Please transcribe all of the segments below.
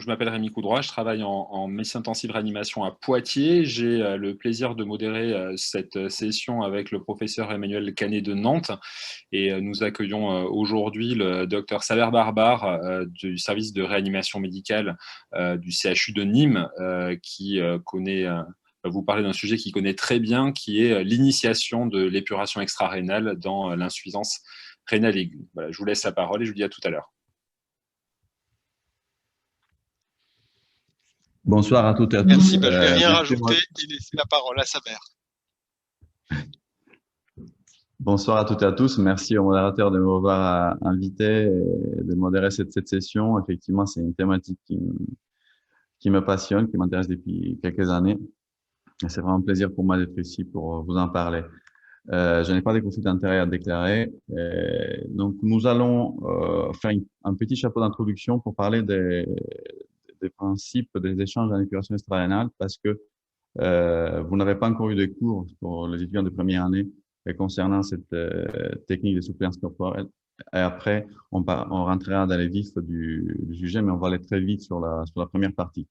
je m'appelle Rémi Coudroy, je travaille en médecine intensive réanimation à Poitiers. J'ai le plaisir de modérer cette session avec le professeur Emmanuel Canet de Nantes. Et nous accueillons aujourd'hui le docteur Saber Barbare du service de réanimation médicale du CHU de Nîmes, qui connaît, va vous parler d'un sujet qu'il connaît très bien, qui est l'initiation de l'épuration extra-rénale dans l'insuffisance rénale aiguë. Voilà, je vous laisse la parole et je vous dis à tout à l'heure. Bonsoir à toutes et à tous. Merci, je ne vais rien rajouter et laisser la parole à Saber. Bonsoir à toutes et à tous. Merci au modérateur de m'avoir invité et de modérer cette session. Effectivement, c'est une thématique qui me passionne, qui m'intéresse depuis quelques années. Et c'est vraiment un plaisir pour moi d'être ici pour vous en parler. Je n'ai pas de conflit d'intérêt à déclarer. Donc, nous allons faire un petit chapeau d'introduction pour parler des principes des échanges en épuration extra-rénale parce que vous n'avez pas encore eu de cours pour les étudiants de première année concernant cette technique de souplesse corporelle. Et après, on rentrera dans les vifs du sujet, mais on va aller très vite sur la première partie.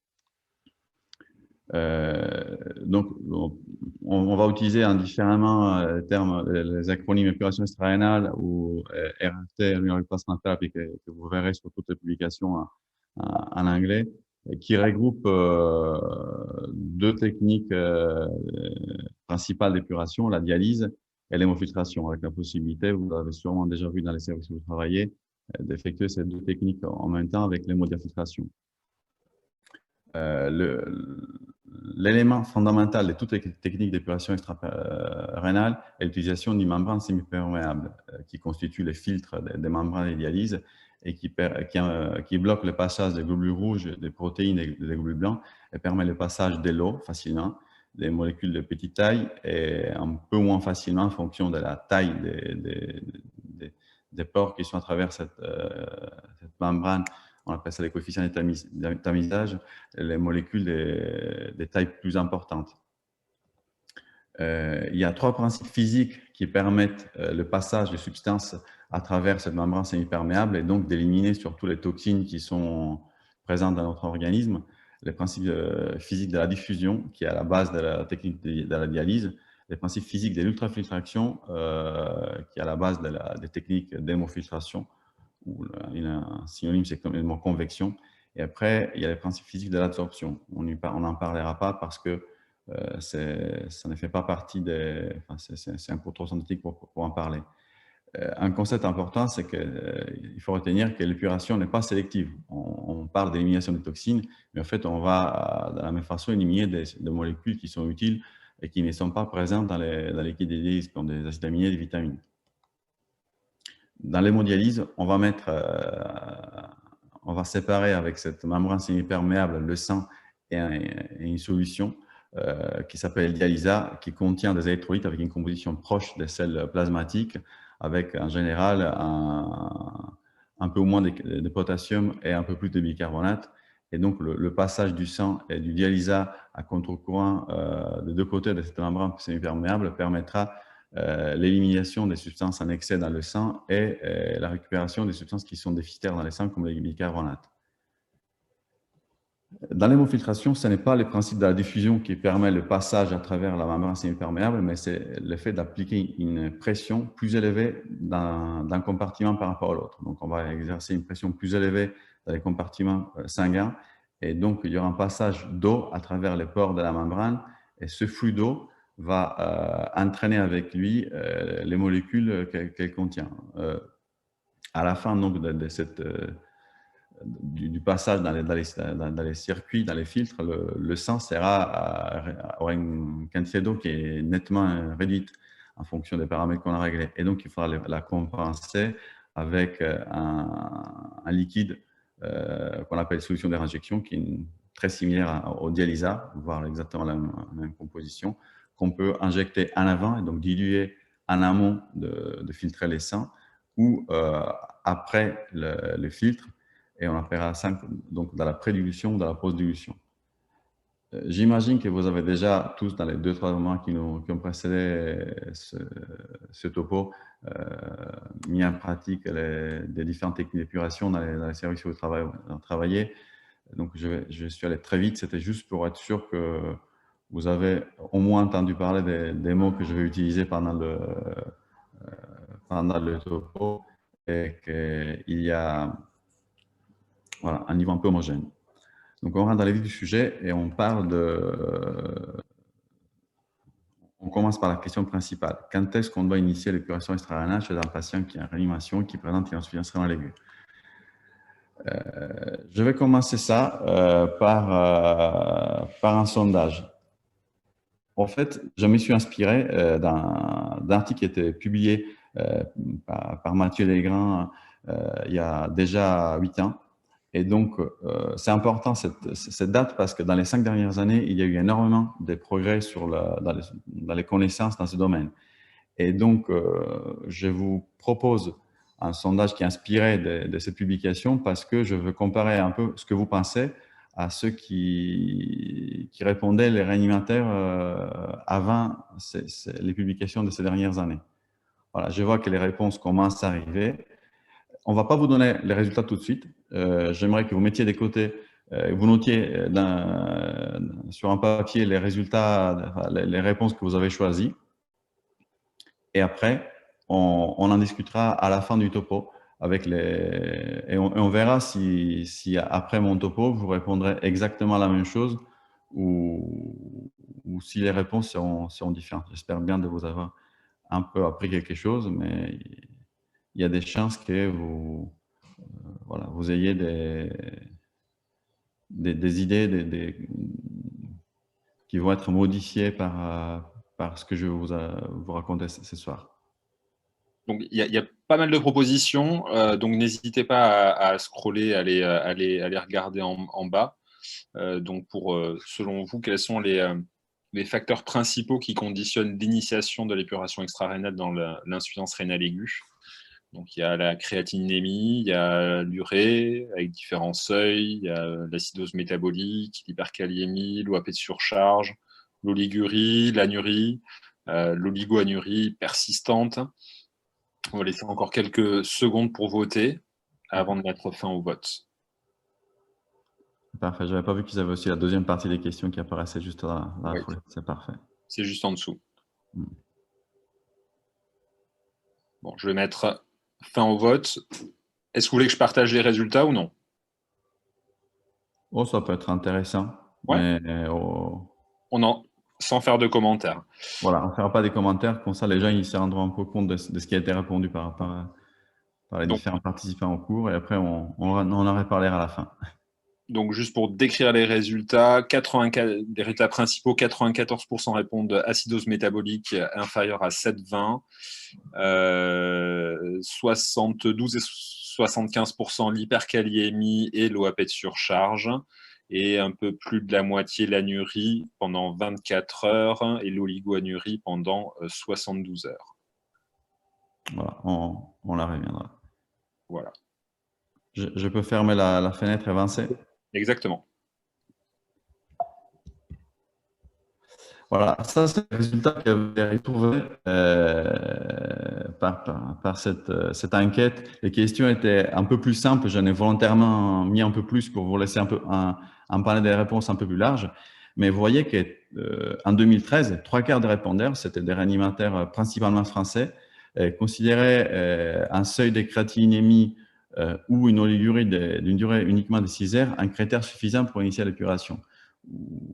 Donc, on va utiliser indifféremment termes, les acronymes épuration extra-rénale ou RFT, Renal Replacement Therapy, que vous verrez sur toutes les publications en anglais, qui regroupe deux techniques principales d'épuration, la dialyse et l'hémofiltration, avec la possibilité, vous l'avez sûrement déjà vu dans les services où vous travaillez, d'effectuer ces deux techniques en même temps avec l'hémodiafiltration. L'élément fondamental de toutes les techniques d'épuration extra-rénale est l'utilisation d'une membrane semi-perméable qui constitue les filtres des membranes de dialyse et qui bloque le passage des globules rouges, des protéines et des globules blancs et permet le passage de l'eau facilement, des molécules de petite taille et un peu moins facilement en fonction de la taille des pores qui sont à travers cette membrane. On appelle ça les coefficients de tamisage, les molécules des tailles plus importantes. Il y a trois principes physiques qui permettent le passage de substances à travers cette membrane semi-perméable et donc d'éliminer surtout les toxines qui sont présentes dans notre organisme. Les principes physiques de la diffusion, qui est à la base de la technique de la dialyse, les principes physiques de l'ultrafiltration, qui est à la base des techniques d'hémofiltration, où un synonyme c'est complètement convection. Et après, il y a les principes physiques de l'absorption. On n'en parlera pas parce que ça ne fait pas partie des... Enfin, c'est un peu trop synthétique pour en parler. Un concept important, c'est qu'il faut retenir que l'épuration n'est pas sélective. On parle d'élimination des toxines, mais en fait, on va de la même façon éliminer des molécules qui sont utiles et qui ne sont pas présentes dans les liquides de dialyse, comme des acides aminés et des vitamines. Dans l'hémodialyse, on va séparer avec cette membrane semi-perméable le sang et une solution qui s'appelle dialysa, qui contient des électrolytes avec une composition proche des sels plasmatiques, avec en général un peu moins de potassium et un peu plus de bicarbonate. Et donc, le passage du sang et du dialysa à contre-courant des deux côtés de cette membrane semi-perméable permettra l'élimination des substances en excès dans le sang et la récupération des substances qui sont déficitaires dans le sang, comme les bicarbonates. Dans l'hémofiltration, ce n'est pas le principe de la diffusion qui permet le passage à travers la membrane semi-perméable, mais c'est le fait d'appliquer une pression plus élevée d'un compartiment par rapport à l'autre. Donc, on va exercer une pression plus élevée dans les compartiments sanguins, et donc il y aura un passage d'eau à travers les pores de la membrane, et ce flux d'eau va entraîner avec lui les molécules qu'elle contient. À la fin donc, du passage dans les circuits, dans les filtres, le sang aura une quantité d'eau qui est nettement réduite en fonction des paramètres qu'on a réglés. Et donc, il faudra la compenser avec un liquide qu'on appelle solution de réinjection, qui est très similaire au dialysa, voire exactement la même composition, qu'on peut injecter en avant et donc diluer en amont de filtrer les sangs ou après le filtre, et on appellera ça donc dans la prédilution ou dans la post-dilution. J'imagine que vous avez déjà tous, dans les 2-3 mois qui ont précédé ce topo, mis en pratique des différentes techniques d'épuration dans les services où vous travaillez. Donc, je suis allé très vite. C'était juste pour être sûr que vous avez au moins entendu parler des mots que je vais utiliser pendant le topo et qu'il y a voilà, un niveau un peu homogène. Donc, on rentre dans les vif du sujet et on parle on commence par la question principale. Quand est-ce qu'on doit initier l'épuration extra-rénale chez un patient qui est en réanimation, qui présente une insuffisance rénale aiguë? Je vais commencer ça par un sondage. En fait, je me suis inspiré d'un article qui a été publié par Mathieu Desgrains il y a déjà 8 ans. Et donc, c'est important cette date parce que dans les 5 dernières années, il y a eu énormément de progrès dans les connaissances dans ce domaine. Et donc, je vous propose un sondage qui est inspiré de cette publication parce que je veux comparer un peu ce que vous pensez à ceux qui répondaient les réanimateurs avant les publications de ces dernières années. Voilà, je vois que les réponses commencent à arriver. On ne va pas vous donner les résultats tout de suite. J'aimerais que vous mettiez de côté, vous notiez sur un papier les résultats, les réponses que vous avez choisies. Et après, on en discutera à la fin du topo et on verra si après mon topo, vous répondrez exactement la même chose ou si les réponses seront différentes. J'espère bien de vous avoir un peu appris quelque chose, mais il y a des chances que vous ayez des idées qui vont être modifiées par ce que je vais vous raconter ce soir. Donc, il y a pas mal de propositions, donc n'hésitez pas à scroller, à les regarder en bas. Donc, selon vous, quels sont les facteurs principaux qui conditionnent l'initiation de l'épuration extra-rénale dans l'insuffisance rénale aiguë? Donc, il y a la créatinémie, il y a l'urée avec différents seuils, il y a l'acidose métabolique, l'hyperkaliémie, l'OAP de surcharge, l'oligurie, l'anurie, l'oligoanurie persistante. On va laisser encore quelques secondes pour voter avant de mettre fin au vote. Parfait. Je n'avais pas vu qu'ils avaient aussi la deuxième partie des questions qui apparaissait juste dans la foulée. C'est parfait. C'est juste en dessous. Bon, je vais mettre fin au vote. Est-ce que vous voulez que je partage les résultats ou non? Oh, ça peut être intéressant. Ouais. Mais Sans faire de commentaires. Voilà, on ne fera pas des commentaires. Comme ça, les gens ils se rendront un peu compte de ce qui a été répondu par les différents participants au cours. Et après, on en reparlera à la fin. Donc, juste pour décrire les résultats, les résultats principaux, 94% répondent acidose métabolique inférieure à 7,20, 72 et 75% l'hyperkaliémie et l'OAP de surcharge, et un peu plus de la moitié l'anurie pendant 24 heures et l'oligoanurie pendant 72 heures. Voilà, on la reviendra. Voilà. Je peux fermer la fenêtre et avancer? Exactement. Voilà, ça c'est le résultat que vous avez trouvé par cette enquête. Les questions étaient un peu plus simples. J'en ai volontairement mis un peu plus pour vous laisser un panel des réponses un peu plus large. Mais vous voyez qu'en 2013, 3/4 des répondeurs, c'était des réanimateurs principalement français, considéraient un seuil de créatinémie ou une oligurie d'une durée uniquement de 6 heures un critère suffisant pour initier l'épuration.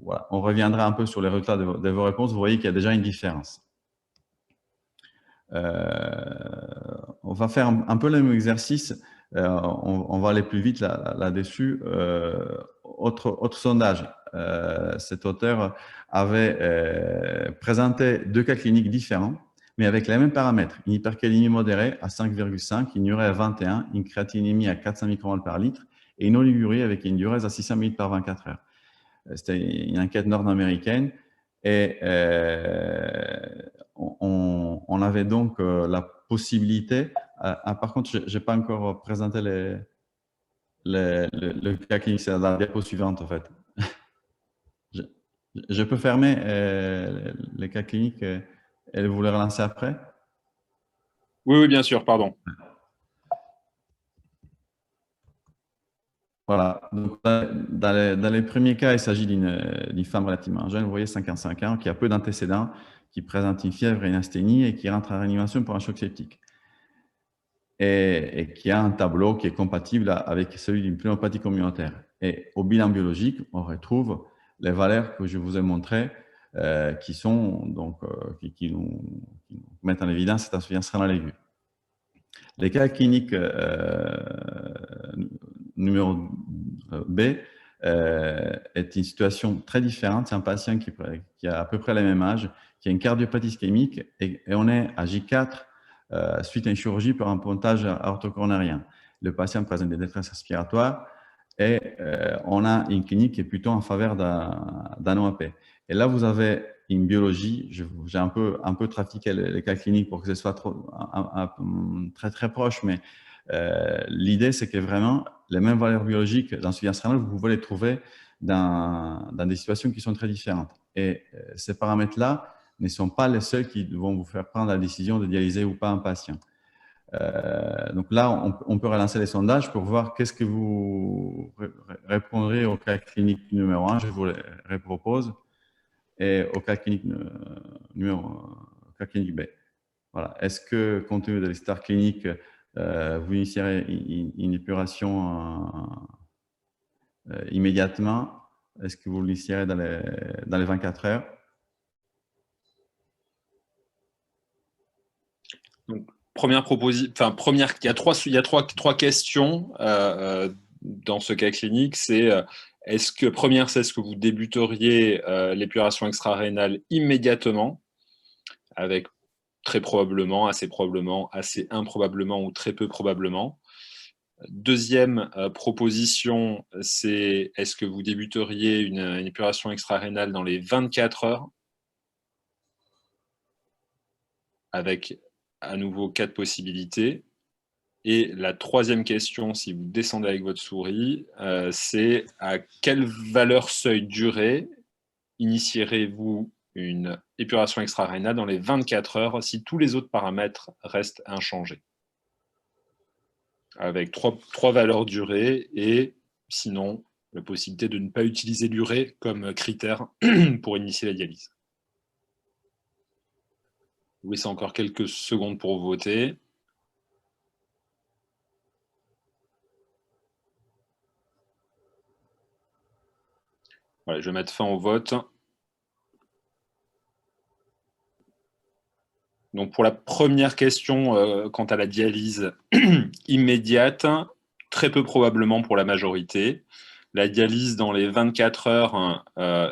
Voilà. On reviendra un peu sur les résultats de vos réponses. Vous voyez qu'il y a déjà une différence. On va faire un peu le même exercice. On va aller plus vite là-dessus. Autre sondage. Cet auteur avait présenté 2 cas cliniques différents, mais avec les mêmes paramètres. Une hypercalémie modérée à 5,5, une urée à 21, une créatinémie à 400 micromol par litre et une oligurie avec une diurèse à 600 ml par 24 heures. C'était une enquête nord-américaine et on avait donc la possibilité. Par contre, je n'ai pas encore présenté le cas clinique, c'est la diapo suivante en fait. Je peux fermer les cas cliniques et vous les relancer après? Oui, bien sûr, pardon. Voilà. Donc, dans les premiers cas, il s'agit d'une femme relativement jeune, vous voyez, 55 ans, qui a peu d'antécédents, qui présente une fièvre et une asthénie et qui rentre en réanimation pour un choc septique. Et qui a un tableau qui est compatible avec celui d'une pneumopathie communautaire. Et au bilan biologique, on retrouve les valeurs que je vous ai montrées, qui sont donc qui nous mettent en évidence cette insuffisance rénale aiguë. Les cas cliniques numéro B est une situation très différente. C'est un patient qui a à peu près le même âge, qui a une cardiopathie ischémique et on est à J4 suite à une chirurgie pour un pontage aortocoronarien. Le patient présente des détresses respiratoires et on a une clinique qui est plutôt en faveur d'un OAP. Et là, vous avez une biologie, j'ai un peu trafiqué les cas cliniques pour que ce soit très, très proche, mais l'idée, c'est que vraiment, les mêmes valeurs biologiques d'insuffisance rénale, vous pouvez les trouver dans des situations qui sont très différentes. Et ces paramètres-là ne sont pas les seuls qui vont vous faire prendre la décision de dialyser ou pas un patient. Donc là, on peut relancer les sondages pour voir qu'est-ce que vous répondrez au cas clinique numéro 1, je vous les repropose, et au cas clinique, cas clinique B. Voilà. Est-ce que, compte tenu de l'histoire clinique, vous initierez une épuration immédiatement? Est-ce que vous l'initierez dans les 24 heures? Donc, première proposition, enfin, il y a trois questions dans ce cas clinique. C'est est-ce que vous débuteriez l'épuration extra-rénale immédiatement, avec très probablement, assez improbablement ou très peu probablement. Deuxième proposition, c'est est-ce que vous débuteriez une épuration extra-rénale dans les 24 heures, avec à nouveau 4 possibilités. Et la troisième question, si vous descendez avec votre souris, c'est à quelle valeur seuil durée initierez-vous une épuration extra-rénale dans les 24 heures si tous les autres paramètres restent inchangés, avec trois valeurs durée et sinon la possibilité de ne pas utiliser l'urée comme critère pour initier la dialyse. Vous laissez encore quelques secondes pour voter. Voilà, je vais mettre fin au vote. Donc pour la première question, quant à la dialyse immédiate, très peu probablement pour la majorité. La dialyse dans les 24 heures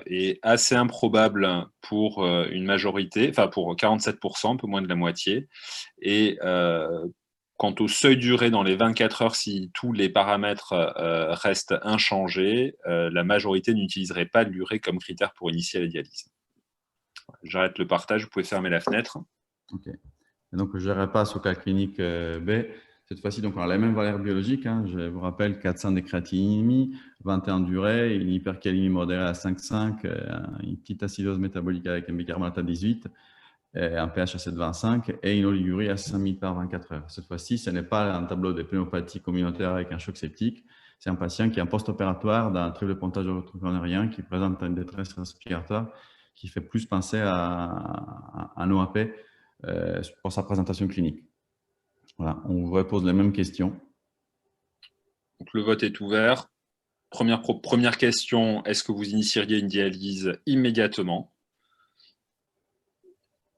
est assez improbable pour une majorité, enfin pour 47%, un peu moins de la moitié. Et quant au seuil duré dans les 24 heures, si tous les paramètres restent inchangés, la majorité n'utiliserait pas l'urée comme critère pour initier la dialyse. J'arrête le partage, vous pouvez fermer la fenêtre. Ok. Et donc, je repasse au cas clinique B. Cette fois-ci, donc, on a les mêmes valeurs biologiques. Hein. Je vous rappelle 400 de créatinine, 21 d'urée, une hypercalémie modérée à 5,5, une petite acidose métabolique avec un bicarbonate à 18, un pH à 7,25 et une oligurie à 5000 par 24 heures. Cette fois-ci, ce n'est pas un tableau de pneumopathie communautaire avec un choc septique. C'est un patient qui est en post-opératoire d'un triple pontage aortocoronarien qui présente une détresse respiratoire qui fait plus penser à un OAP pour sa présentation clinique. Voilà, on vous repose les mêmes questions. Donc, le vote est ouvert. Première question, est-ce que vous initieriez une dialyse immédiatement?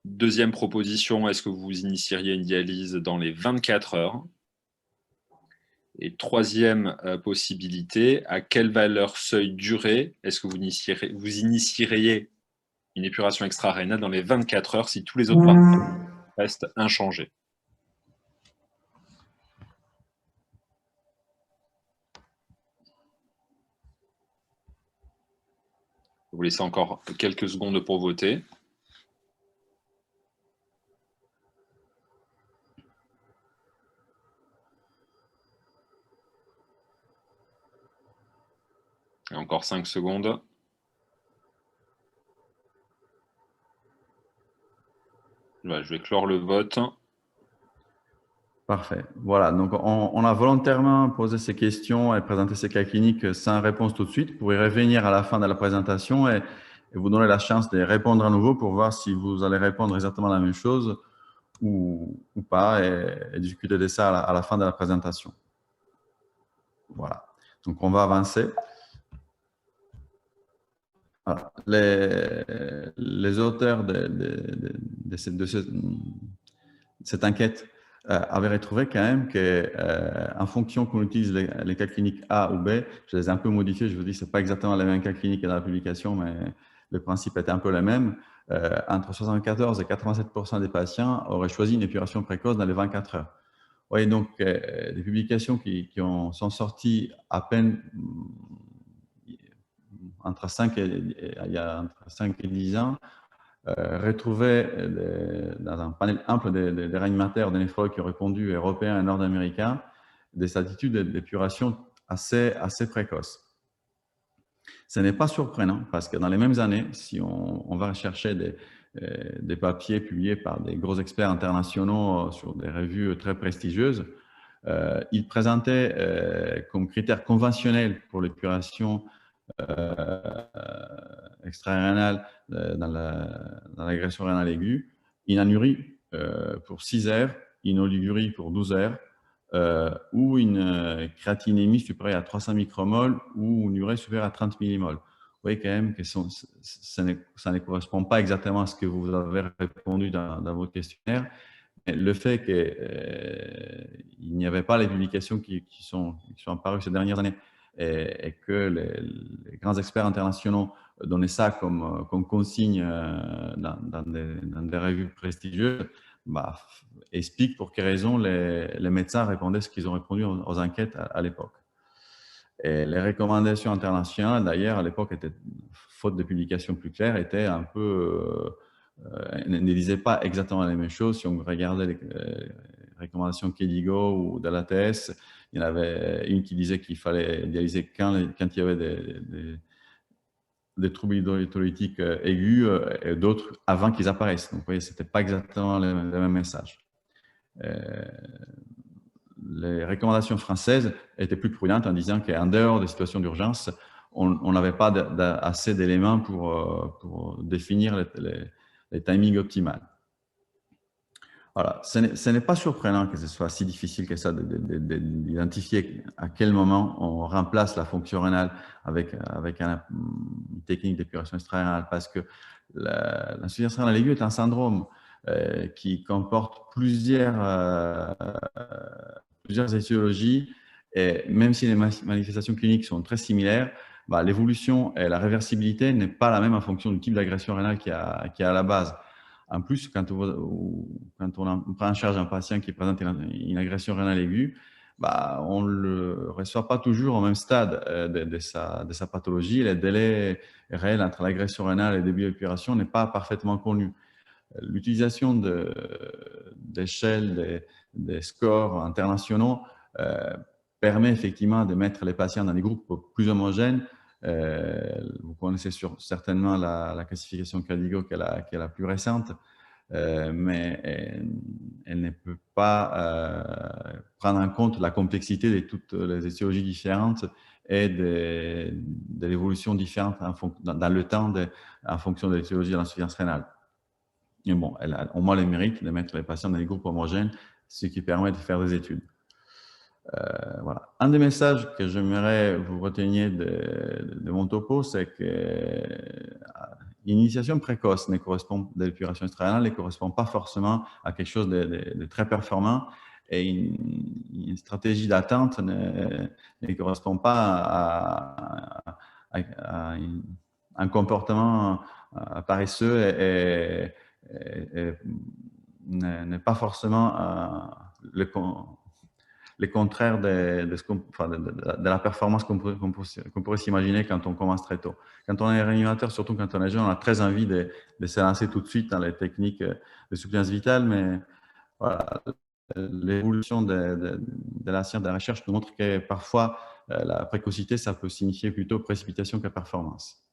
Deuxième proposition, est-ce que vous initieriez une dialyse dans les 24 heures? Et troisième possibilité, à quelle valeur seuil durée est-ce que vous initieriez une épuration extra-rénale dans les 24 heures si tous les autres paramètres restent inchangés? Vous laissez encore quelques secondes pour voter. Et encore 5 secondes. Voilà, je vais clore le vote. Parfait. Voilà, donc on a volontairement posé ces questions et présenté ces cas cliniques sans réponse tout de suite pour y revenir à la fin de la présentation et vous donner la chance de répondre à nouveau pour voir si vous allez répondre exactement la même chose ou pas et discuter de ça à la fin de la présentation. Voilà, donc on va avancer. Voilà. Les auteurs de cette enquête avait retrouvé quand même qu'en fonction qu'on utilise les cas cliniques A ou B, je les ai un peu modifiés, je vous dis, ce n'est pas exactement les mêmes cas cliniques que dans la publication, mais le principe était un peu le même. Entre 74 et 87% des patients auraient choisi une épuration précoce dans les 24 heures. Vous voyez donc des publications qui sont sorties à peine entre 5 et 10 ans, retrouvé dans un panel ample des réanimateurs, des néphrologues qui ont répondu, européens et nord-américains, des attitudes d'épuration assez précoces. Ce n'est pas surprenant parce que dans les mêmes années, si on va rechercher des papiers publiés par des gros experts internationaux sur des revues très prestigieuses, ils présentaient comme critère conventionnel pour l'épuration extra-rénale dans l'agression rénale aiguë, une anurie pour 6 heures, une oligurie pour 12 heures, ou une créatinémie supérieure à 300 micromoles ou une urée supérieure à 30 millimoles. Vous voyez quand même que ça ne correspond pas exactement à ce que vous avez répondu dans votre questionnaire. Mais le fait qu'il n'y avait pas les publications qui sont apparues ces dernières années et que les grands experts internationaux donnaient ça comme consigne dans des revues prestigieuses, bah, explique pour quelles raisons les médecins répondaient ce qu'ils ont répondu aux enquêtes à l'époque. Et les recommandations internationales, d'ailleurs, à l'époque, faute de publications plus claires, étaient un peu… ne disaient pas exactement les mêmes choses. Si on regardait les recommandations KDIGO ou de l'ATS, il y en avait une qui disait qu'il fallait dialyser quand il y avait des troubles hydrolytiques aigus et d'autres avant qu'ils apparaissent. Donc, vous voyez, ce n'était pas exactement le même message. Les recommandations françaises étaient plus prudentes en disant qu'en dehors des situations d'urgence, on n'avait pas assez d'éléments pour définir les timings optimales. Voilà. Ce n'est pas surprenant que ce soit si difficile que ça d'identifier à quel moment on remplace la fonction rénale avec une technique d'épuration extra-rénale, parce que l'insuffisance rénale aiguë est un syndrome qui comporte plusieurs étiologies, et même si les manifestations cliniques sont très similaires, bah, l'évolution et la réversibilité n'est pas la même en fonction du type d'agression rénale qui est à la base. En plus, quand on prend en charge un patient qui présente une agression rénale aiguë, bah, on ne le reçoit pas toujours au même stade de sa pathologie. Le délai réel entre l'agression rénale et le début de l'épuration n'est pas parfaitement connu. L'utilisation d'échelles, des scores internationaux permet effectivement de mettre les patients dans des groupes plus homogènes. Vous connaissez certainement la classification KDIGO qui est la plus récente, mais elle ne peut pas prendre en compte la complexité de toutes les étiologies différentes et de l'évolution différente dans le temps en fonction de l'étiologie de l'insuffisance rénale. Et bon, elle a au moins le mérite de mettre les patients dans des groupes homogènes, ce qui permet de faire des études. Voilà. Un des messages que j'aimerais vous reteniez de mon topo, c'est que l'initiation précoce de l'épuration extra-rénale ne correspond pas forcément à quelque chose de très performant, et une stratégie d'attente ne correspond pas à un comportement paresseux et n'est pas forcément le contraire de la performance qu'on pourrait s'imaginer quand on commence très tôt. Quand on est réanimateur, surtout quand on est jeune, on a très envie de se lancer tout de suite dans les techniques de souplesse vitale, mais voilà, l'évolution de la science de la recherche nous montre que parfois la précocité, ça peut signifier plutôt précipitation que performance.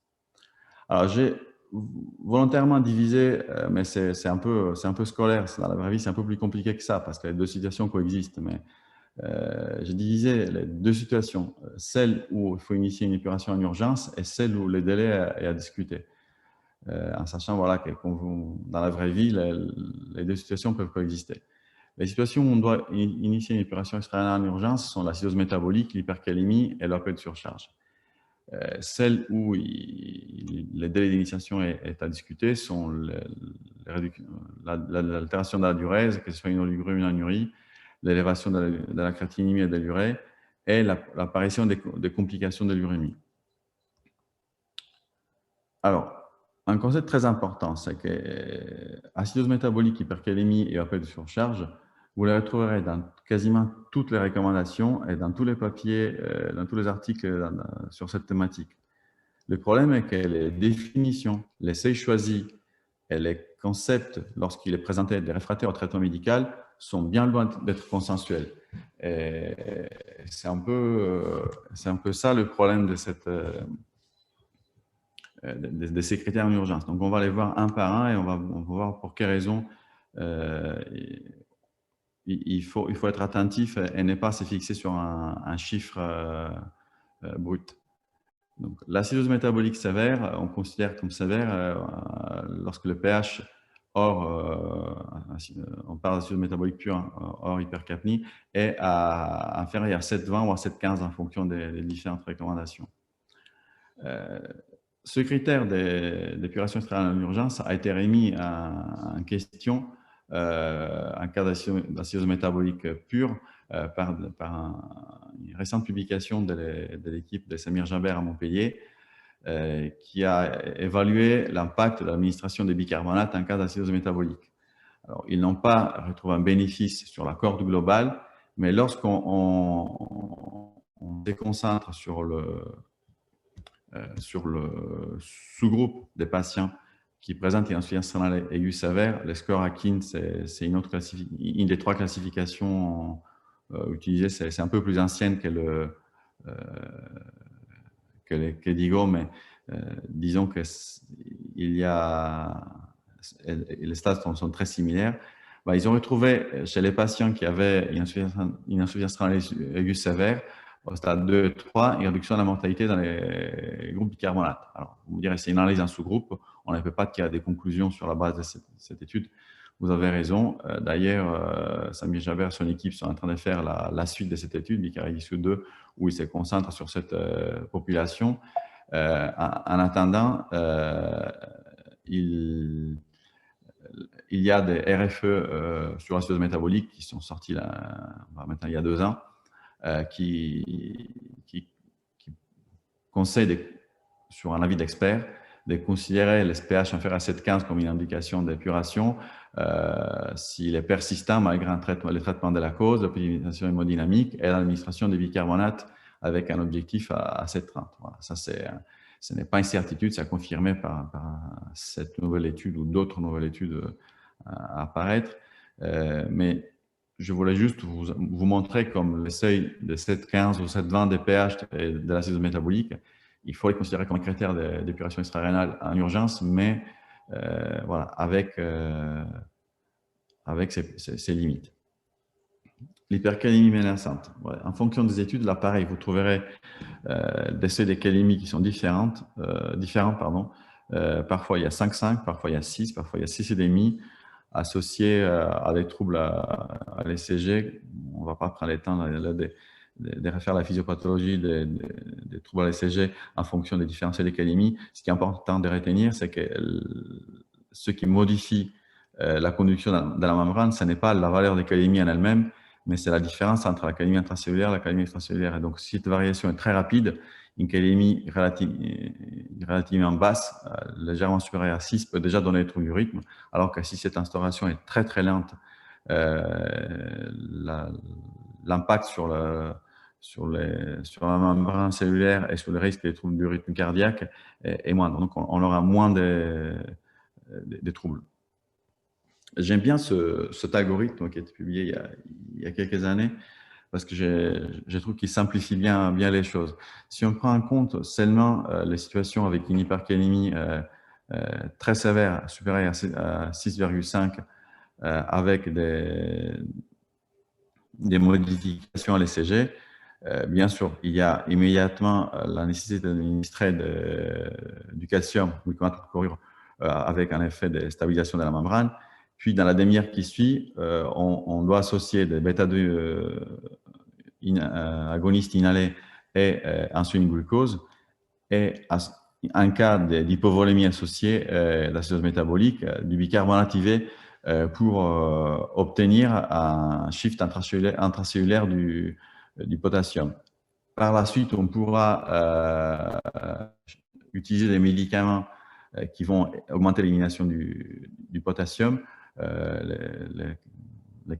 Alors, j'ai volontairement divisé, mais c'est un peu scolaire. Dans la vraie vie, c'est un peu plus compliqué que ça, parce que les deux situations coexistent. Mais j'ai divisé les deux situations, celle où il faut initier une épuration en urgence et celle où le délai est à discuter. En sachant voilà, que dans la vraie vie, les deux situations peuvent coexister. Les situations où on doit initier une épuration extra-rénale en urgence sont l'acidose métabolique, l'hypercalémie et l'opioïde de surcharge. Celles où le délai d'initiation est à discuter sont l'altération de la diurèse, que ce soit une oligurie ou une anurie, l'élévation de la créatinémie et de l'urée, et l'apparition des complications de l'urémie. Alors, un concept très important, c'est que acidose métabolique, hypercalémie et opioïde de surcharge, vous les retrouverez dans quasiment toutes les recommandations et dans tous les papiers, dans tous les articles sur cette thématique. Le problème est que les définitions, les seuils choisis et les concepts, lorsqu'il est présenté des réfractaires au traitement médical, sont bien loin d'être consensuels. C'est un peu ça le problème de ces critères en urgence. Donc, on va les voir un par un et on va voir pour quelles raisons il faut être attentif et ne pas se fixer sur un chiffre brut. L'acidose métabolique sévère, on considère comme sévère lorsque le pH on parle d'acidose métabolique pure hors hypercapnie, est inférieur à 7,20 ou à 7,15 en fonction des différentes recommandations. Ce critère d'épuration extra-rénale en urgence a été remis en question en cas d'acidose métabolique pure par une récente publication de l'équipe de Samir Jaber à Montpellier qui a évalué l'impact de l'administration des bicarbonates en cas d'acidose métabolique. Alors, ils n'ont pas retrouvé un bénéfice sur la cohorte globale, mais lorsqu'on se concentre sur le sous-groupe des patients qui présentent une insuffisance rénale aiguë sévère, le score Akin, c'est une des trois classifications utilisées. C'est un peu plus ancienne que les DIGO, mais disons que les stades sont très similaires. Ils ont retrouvé chez les patients qui avaient une insuffisance rénale aiguë sévère, au stade 2 et 3, une réduction de la mortalité dans les groupes bicarbonate. Alors, vous me direz, c'est une analyse en sous-groupe, on ne peut pas tirer des conclusions sur la base de cette étude. Vous avez raison. D'ailleurs, Samir Jaber et son équipe sont en train de faire la suite de cette étude, Bicaris 2, où ils se concentrent sur cette population. En attendant, il y a des RFE sur l'acidose métabolique qui sont sortis là, maintenant il y a 2 ans, qui conseille, sur un avis d'expert, de considérer les pH inférieurs à 7,15 comme une indication d'épuration s'il est persistant malgré le traitement de la cause, l'optimisation hémodynamique et l'administration des bicarbonates avec un objectif à 7,30. Voilà, ça, ce n'est pas une certitude, c'est confirmé par cette nouvelle étude ou d'autres nouvelles études à apparaître. Mais je voulais juste vous montrer comme le seuil de 7,15 ou 7,20 des pH de l'acidose métabolique, il faut les considérer comme un critère d'épuration extra-rénale en urgence, mais voilà, avec ses limites. L'hypercalémie menaçante. Ouais, en fonction des études, là, pareil, vous trouverez des seuils de calémie qui sont différents. Parfois, il y a 5,5, parfois, il y a 6, parfois, il y a 6,5, associés à des troubles à l'ECG. On ne va pas prendre le temps de refaire la physiopathologie des troubles à l'ECG en fonction des différents seuils de calémie. Ce qui est important de retenir, c'est que ce qui modifie la conduction dans la membrane, ce n'est pas la valeur des calémies en elle-même, mais c'est la différence entre la calémie intracellulaire et la calémie extracellulaire. Et donc, si cette variation est très rapide, une calémie relativement basse, légèrement supérieure à 6, peut déjà donner des troubles du rythme, alors que si cette instauration est très très lente, l'impact sur la membrane cellulaire et sur le risque des troubles du rythme cardiaque est moindre. Donc, on aura moins de troubles. J'aime bien cet algorithme qui a été publié il y a quelques années parce que je trouve qu'il simplifie bien les choses. Si on prend en compte seulement les situations avec une hypercalémie très sévère, supérieure à 6,5, avec des modifications à l'ECG, bien sûr, il y a immédiatement la nécessité d'administrer du calcium ou du chlorure avec un effet de stabilisation de la membrane. Puis, dans la demi-heure qui suit, on doit associer des bêta-2 agonistes inhalés et insuline glucose. Et en cas d'hypovolémie associée d'acétose métabolique, du bicarbonate IV pour obtenir un shift intracellulaire du potassium. Par la suite, on pourra utiliser des médicaments qui vont augmenter l'élimination du potassium, les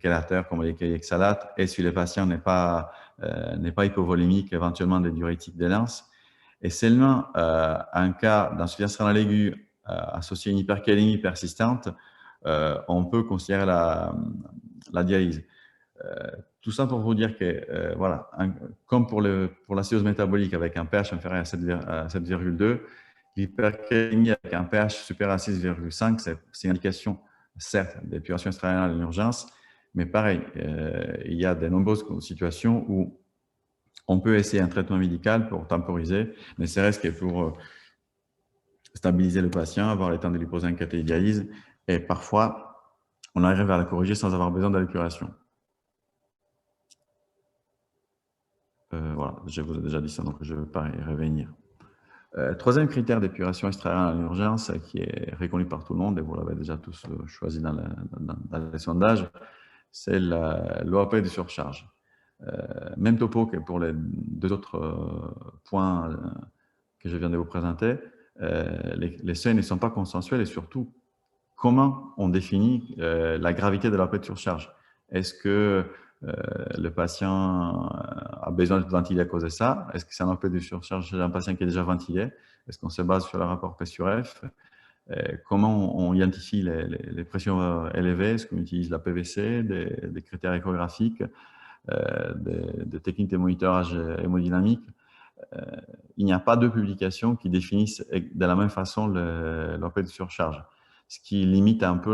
chélateurs comme les oxalates, et si le patient n'est pas hypovolémique, éventuellement des diurétiques d'énance. Et seulement en cas d'insuffisance rénale aiguë associée à une hypercalémie persistante, on peut considérer la dialyse. Tout ça pour vous dire que, voilà, comme pour l'acétose métabolique avec un pH inférieur à 7,2, l'hypercalémie avec un pH supérieur à 6,5, c'est une indication, certes, d'épuration extra-rénale en urgence, mais pareil, il y a de nombreuses situations où on peut essayer un traitement médical pour temporiser, ne serait-ce que pour stabiliser le patient, avoir le temps de lui poser un cathé de dialyse, et parfois, on arrive à la corriger sans avoir besoin de la curation. Voilà, je vous ai déjà dit ça, donc je ne vais pas y revenir. Troisième critère d'épuration extra-rénale en urgence, qui est reconnu par tout le monde, et vous l'avez déjà tous choisi dans les sondages, c'est l'OAP de surcharge. Même topo que pour les deux autres points que je viens de vous présenter, les seuils ne sont pas consensuels, et surtout, comment on définit la gravité de l'OAP de surcharge. Est-ce que le patient a besoin de ventiler à cause de ça? Est-ce que c'est un OAP de surcharge chez un patient qui est déjà ventilé? Est-ce qu'on se base sur le rapport P sur F? Comment on identifie les pressions élevées? Est-ce qu'on utilise la PVC, des critères échographiques, des techniques de monitorage hémodynamique? Il n'y a pas de publications qui définissent de la même façon l'OAP de surcharge, ce qui limite un peu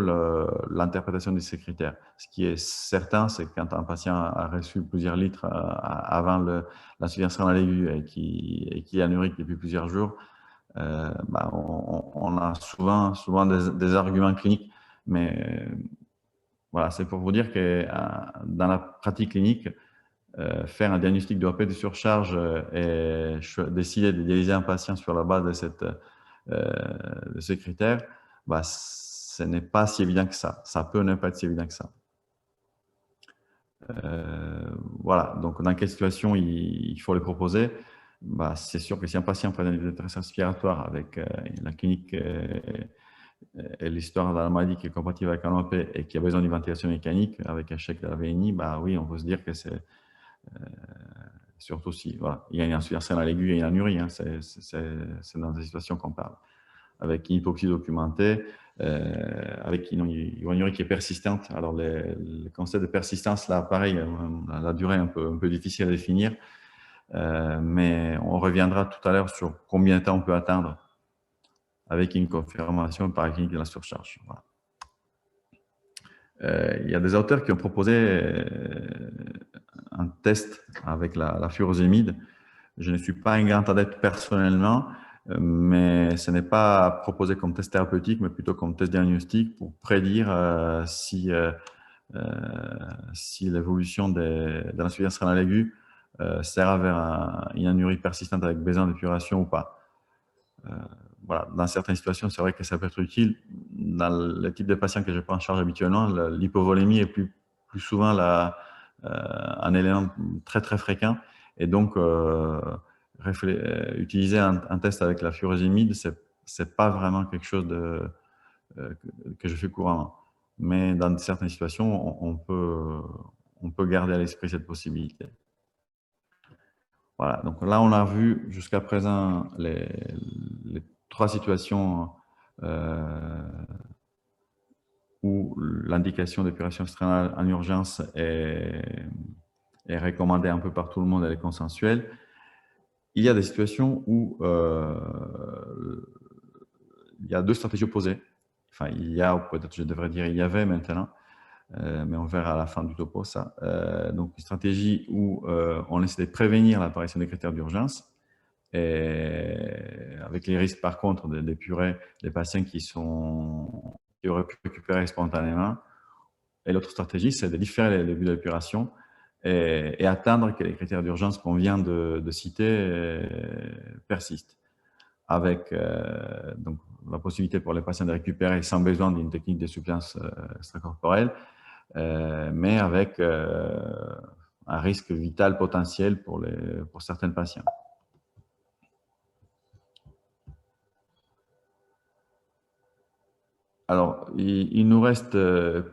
l'interprétation de ces critères. Ce qui est certain, c'est que quand un patient a reçu plusieurs litres avant l'insuffisance rénale aiguë et qui est anurique depuis plusieurs jours, on a souvent des arguments cliniques, mais voilà, c'est pour vous dire que dans la pratique clinique, faire un diagnostic de OAP de surcharge et décider de dialyser un patient sur la base de ces critères, ce n'est pas si évident que ça. Ça peut ne pas être si évident que ça. Voilà, donc dans quelle situation il faut les proposer? C'est sûr que si un patient présente une détresse respiratoire avec la clinique et l'histoire de la maladie qui est compatible avec un OAP et qui a besoin d'une ventilation mécanique avec un chèque de la VNI, oui, on peut se dire que c'est surtout si il y a une insuffisance rénale aiguë et une anurie, hein, c'est dans des situations qu'on parle. Avec une hypoxie documentée, avec une anurie qui est persistante. Alors, le concept de persistance, là, pareil, la durée est un peu difficile à définir, mais on reviendra tout à l'heure sur combien de temps on peut attendre avec une confirmation par la clinique de la surcharge. Voilà. Il y a des auteurs qui ont proposé un test avec la furosémide. Je ne suis pas un grand adepte personnellement, mais ce n'est pas proposé comme test thérapeutique, mais plutôt comme test diagnostique pour prédire si l'évolution de l'insuffisance rénale aiguë sert vers une anurie persistante avec besoin d'épuration ou pas. Voilà. Dans certaines situations, c'est vrai que ça peut être utile. Dans le type de patients que je prends en charge habituellement, l'hypovolémie est plus souvent un élément très, très fréquent. Et donc, utiliser un test avec la furosémide, ce n'est pas vraiment quelque chose que je fais couramment. Mais dans certaines situations, on peut garder à l'esprit cette possibilité. Voilà, donc là, on a vu jusqu'à présent les 3 situations où l'indication d'épuration extra-rénale en urgence est recommandée un peu par tout le monde, elle est consensuelle. Il y a des situations où il y a deux stratégies opposées. Enfin, il y a, peut-être je devrais dire il y avait maintenant, mais on verra à la fin du topo ça. Donc, une stratégie où on essaie de prévenir l'apparition des critères d'urgence, et avec les risques par contre d'épurer les patients qui auraient pu récupérer spontanément. Et l'autre stratégie, c'est de différer les débuts de l'épuration et attendre que les critères d'urgence qu'on vient de citer persistent, avec donc, la possibilité pour les patients de récupérer sans besoin d'une technique de souplesse extracorporelle, mais avec un risque vital potentiel pour certains patients. Alors, il nous reste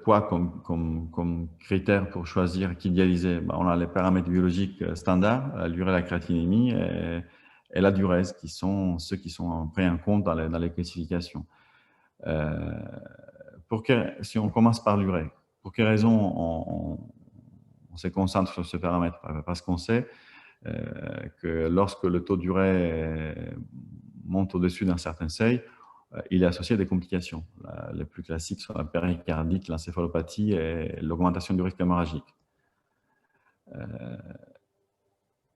quoi comme critères pour choisir qui dialyser? On a les paramètres biologiques standards, la durée de la créatinémie et la diurèse, qui sont ceux qui sont pris en compte dans les classifications. Si on commence par l'urée, pour quelle raison on se concentre sur ce paramètre? Parce qu'on sait que lorsque le taux d'urée monte au-dessus d'un certain seuil, il est associé à des complications. Les plus classiques sont la péricardite, l'encéphalopathie et l'augmentation du risque hémorragique.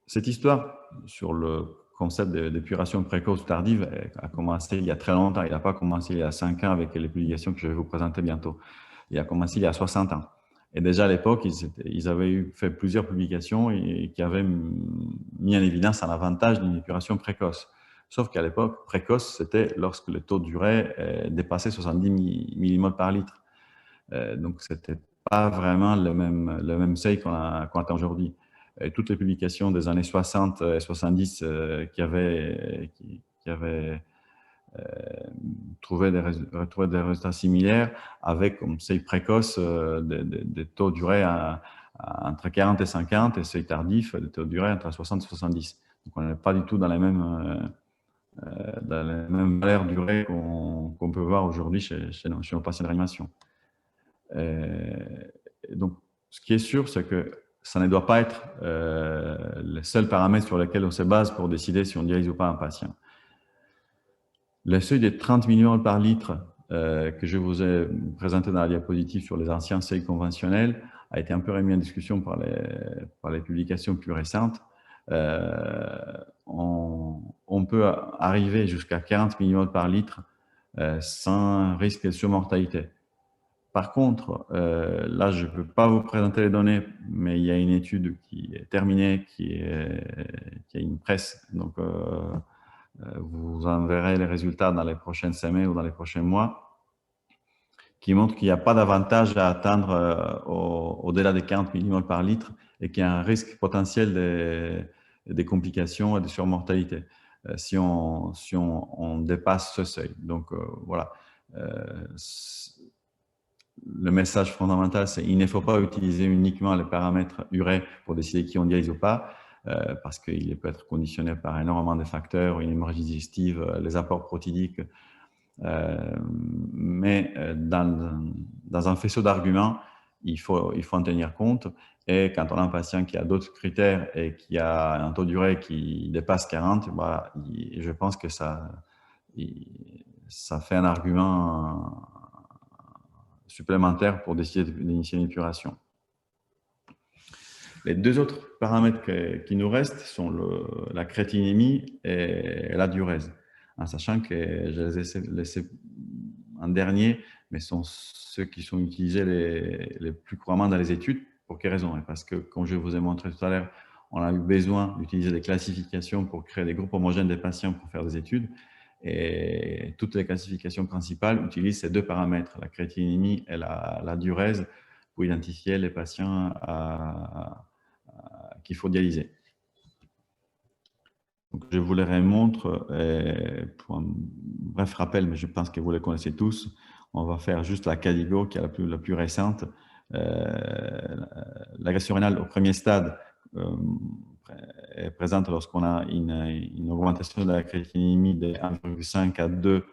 Cette histoire sur le concept d'épuration précoce ou tardive a commencé il y a très longtemps. Il n'a pas commencé il y a 5 ans avec les publications que je vais vous présenter bientôt. Il a commencé il y a 60 ans. Et déjà à l'époque, ils avaient fait plusieurs publications qui avaient mis en évidence un avantage d'une épuration précoce. Sauf qu'à l'époque, précoce, c'était lorsque le taux d'urée dépassait 70 millimoles par litre. Donc, ce n'était pas vraiment le même seuil qu'on attend aujourd'hui. Toutes les publications des années 60 et 70 qui avaient trouvé des résultats similaires avec comme seuil précoce des taux d'urée entre 40 et 50 et seuil tardif des taux d'urée entre 60 et 70. Donc, on n'est pas du tout dans les mêmes valeurs d'urée qu'on peut voir aujourd'hui chez nos patients de réanimation. Donc, ce qui est sûr, c'est que ça ne doit pas être le seul paramètre sur lequel on se base pour décider si on dialyse ou pas un patient. Le seuil de 30 millimoles par litre que je vous ai présenté dans la diapositive sur les anciens seuils conventionnels a été un peu remis en discussion par les publications plus récentes. On peut arriver jusqu'à 40 millimoles par litre sans risque de surmortalité. Par contre, là, je ne peux pas vous présenter les données, mais il y a une étude qui est terminée, qui a une presse. Donc, vous en verrez les résultats dans les prochaines semaines ou dans les prochains mois, qui montre qu'il n'y a pas d'avantage à atteindre au-delà des 40 millimoles par litre et qu'il y a un risque potentiel des complications et de surmortalité si on dépasse ce seuil. Donc, voilà. Le message fondamental, c'est qu'il ne faut pas utiliser uniquement les paramètres urée pour décider qui on dialyse ou pas, parce qu'il peut être conditionné par énormément de facteurs, une hémorragie digestive, les apports protidiques. Mais dans un faisceau d'arguments, il faut en tenir compte. Et quand on a un patient qui a d'autres critères et qui a un taux d'urée qui dépasse 40, bah, je pense que ça fait un argument supplémentaire pour décider d'initier une épuration. Les deux autres paramètres qui nous restent sont la créatinémie et la diurèse, en sachant que je les ai laissés en dernier, mais sont ceux qui sont utilisés les plus couramment dans les études. Pour quelle raison? Parce que, comme je vous ai montré tout à l'heure, on a eu besoin d'utiliser des classifications pour créer des groupes homogènes de patients pour faire des études. Et toutes les classifications principales utilisent ces deux paramètres, la créatinémie et la diurèse, pour identifier les patients qu'il faut dialyser. Donc, je vous les remontre pour un bref rappel, mais je pense que vous les connaissez tous. On va faire juste la KDIGO qui est la plus récente. L'agression rénale au premier stade est présente lorsqu'on a une augmentation de la créatinémie de 1,5 à 2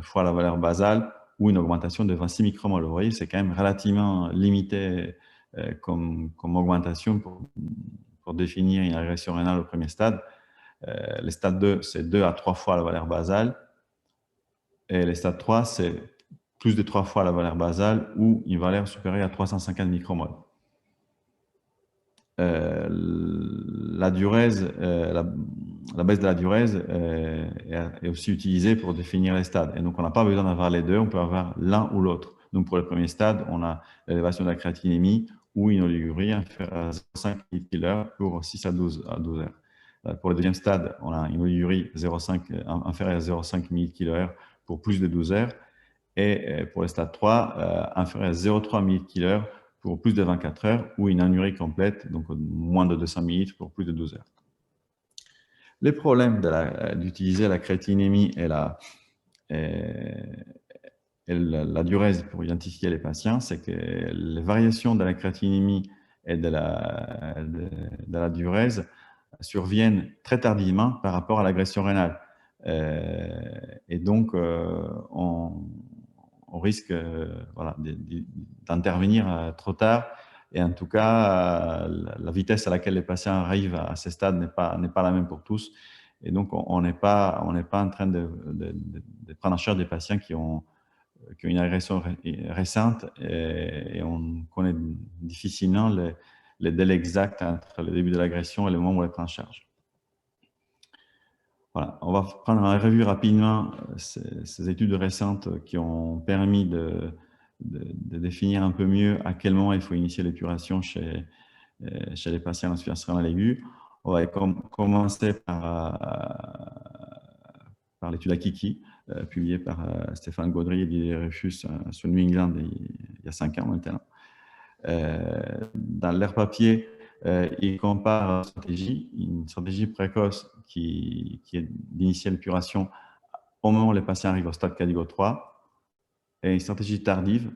fois la valeur basale ou une augmentation de 26 micromoles. Vous voyez, c'est quand même relativement limité comme augmentation pour définir une agression rénale au premier stade. Le stade 2, c'est 2 à 3 fois la valeur basale. Et les stades 3, c'est plus de 3 fois la valeur basale ou une valeur supérieure à 350 micromoles. La diurèse, la baisse de la diurèse est aussi utilisée pour définir les stades. Et donc, on n'a pas besoin d'avoir les deux, on peut avoir l'un ou l'autre. Donc, pour le premier stade, on a l'élévation de la créatinémie ou une oligurie inférieure à 0,5 ml pour 6 à 12 heures. Pour le deuxième stade, on a une oligurie inférieure à 0,5 ml pour plus de 12 heures. Et pour le stade 3, inférieur à 0,3 ml pour plus de 24 heures, ou une anurie complète, donc moins de 200 ml pour plus de 12 heures. Les problèmes d'utiliser la créatinémie et la diurèse pour identifier les patients, c'est que les variations de la créatinémie et de la diurèse surviennent très tardivement par rapport à l'agression rénale. Et donc, on risque voilà, d'intervenir trop tard. Et en tout cas, la vitesse à laquelle les patients arrivent à ces stades n'est pas la même pour tous. Et donc, on n'est pas en train de prendre en charge des patients qui ont une agression récente et on connaît difficilement les délais exacts entre le début de l'agression et le moment où on les prend en charge. Voilà, on va prendre en revue rapidement ces études récentes qui ont permis de définir un peu mieux à quel moment il faut initier l'épuration chez les patients en insuffisance rénale aiguë. On va commencer par l'étude Akiki, publiée par Stéphane Gaudry et Didier Rufus sur New England il y a 5 ans maintenant. Dans leur papier, ils comparent une stratégie précoce qui est d'initier l'épuration au moment où les patients arrivent au stade Cadigo 3 et une stratégie tardive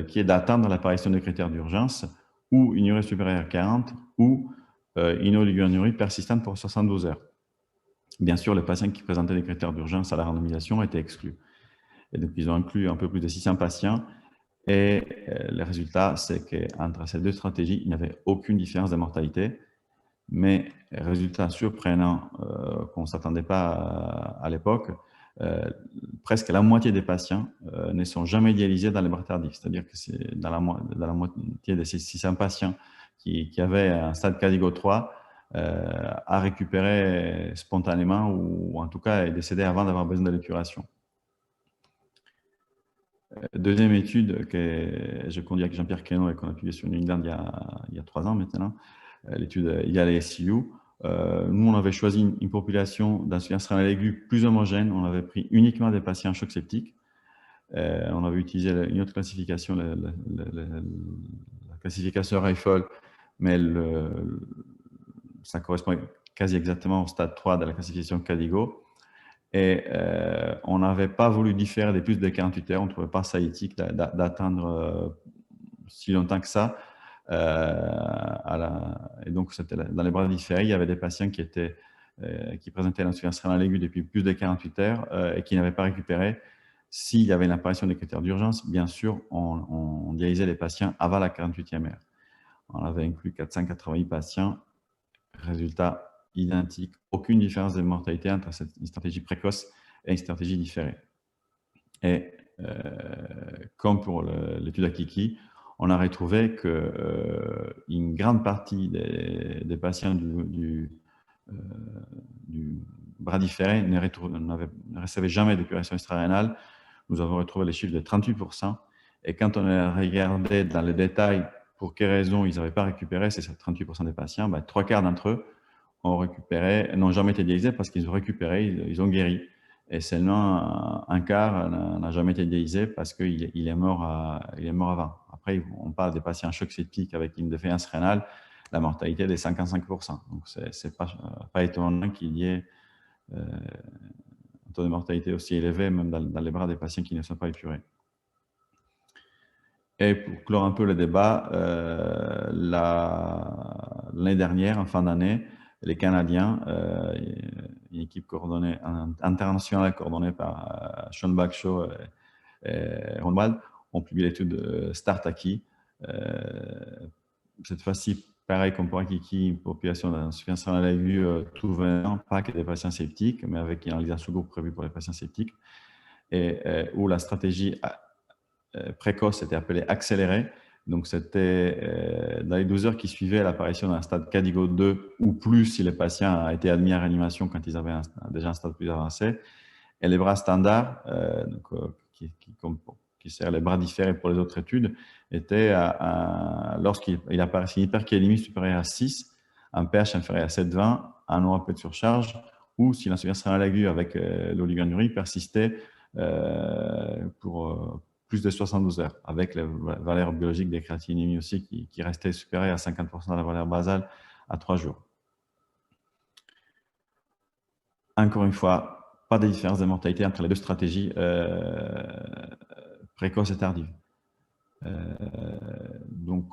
qui est d'attendre l'apparition des critères d'urgence ou une urée supérieure à 40 ou une oligunurie persistante pour 72 heures. Bien sûr, les patients qui présentaient des critères d'urgence à la randomisation étaient exclus. Et donc, ils ont inclus un peu plus de 600 patients. Et le résultat, c'est qu'entre ces deux stratégies, il n'y avait aucune différence de mortalité. Mais résultat surprenant qu'on ne s'attendait pas à l'époque, presque la moitié des patients ne sont jamais dialysés dans les bras tardifs. C'est-à-dire que c'est dans la moitié des 600 patients qui avaient un stade Cadigo 3 a récupéré spontanément ou en tout cas est décédé avant d'avoir besoin de l'épuration. Deuxième étude que je conduis avec Jean-Pierre Queneau et qu'on a publiée sur New England il y a 3 ans maintenant, l'étude IALE-SCU. Nous, on avait choisi une population d'insuffisance rénale aiguë plus homogène. On avait pris uniquement des patients en choc septique. On avait utilisé une autre classification, la classification Reifel, mais ça correspond quasi exactement au stade 3 de la classification Cadigo. Et on n'avait pas voulu différer des plus de 48 heures. On ne trouvait pas ça éthique d'attendre si longtemps que ça. Et donc, c'était dans les bras différés. Il y avait des patients qui présentaient l'insuffisance rénale aiguë depuis plus de 48 heures et qui n'avaient pas récupéré. S'il y avait une apparition des critères d'urgence, bien sûr, on dialysait les patients avant la 48e heure. On avait inclus 488 patients. Résultat identique. Aucune différence de mortalité entre une stratégie précoce et une stratégie différée. Et comme pour l'étude Akiki, on a retrouvé qu'une grande partie des patients du bras différé ne recevaient jamais d'épuration extra-rénale. Nous avons retrouvé les chiffres de 38%. Et quand on a regardé dans les détails pour quelles raisons ils n'avaient pas récupéré ces 38% des patients, 3/4 d'entre eux n'ont jamais été dialysés parce qu'ils ont récupéré, ils ont guéri. Et seulement un quart n'a jamais été dialysé parce qu'il est mort avant. Après, on parle des patients en choc septique avec une défaillance rénale, la mortalité est de 55%. Donc, ce n'est pas étonnant qu'il y ait un taux de mortalité aussi élevé, même dans les bras des patients qui ne sont pas épurés. Et pour clore un peu le débat, l'année dernière, en fin d'année, les Canadiens, une équipe internationale coordonnée par Sean Bagshaw et Ron Wald, ont publié l'étude START-AKI. Cette fois-ci, pareil comme pour Akiki, une population d'insuffisance rénale aiguë tout venant, pas que des patients septiques, mais avec une analyse sous-groupe prévue pour les patients septiques. et où la stratégie précoce était appelée accélérée. Donc, c'était dans les 12 heures qui suivaient l'apparition d'un stade Cadigo 2 ou plus si les patients étaient admis à réanimation quand ils avaient déjà un stade plus avancé. Et les bras standards, qui sert les bras différés pour les autres études, étaient lorsqu'il apparaissait une hypercalémie supérieure à 6, un pH inférieur à 7,20, un OAP de surcharge, ou si l'insuffisance rénale aiguë avec l'oliguanurie persistait pour plus de 72 heures, avec la valeur biologique des créatinémies aussi qui restait supérieure à 50% de la valeur basale à 3 jours. Encore une fois, pas de différence de mortalité entre les deux stratégies précoces et tardives. Donc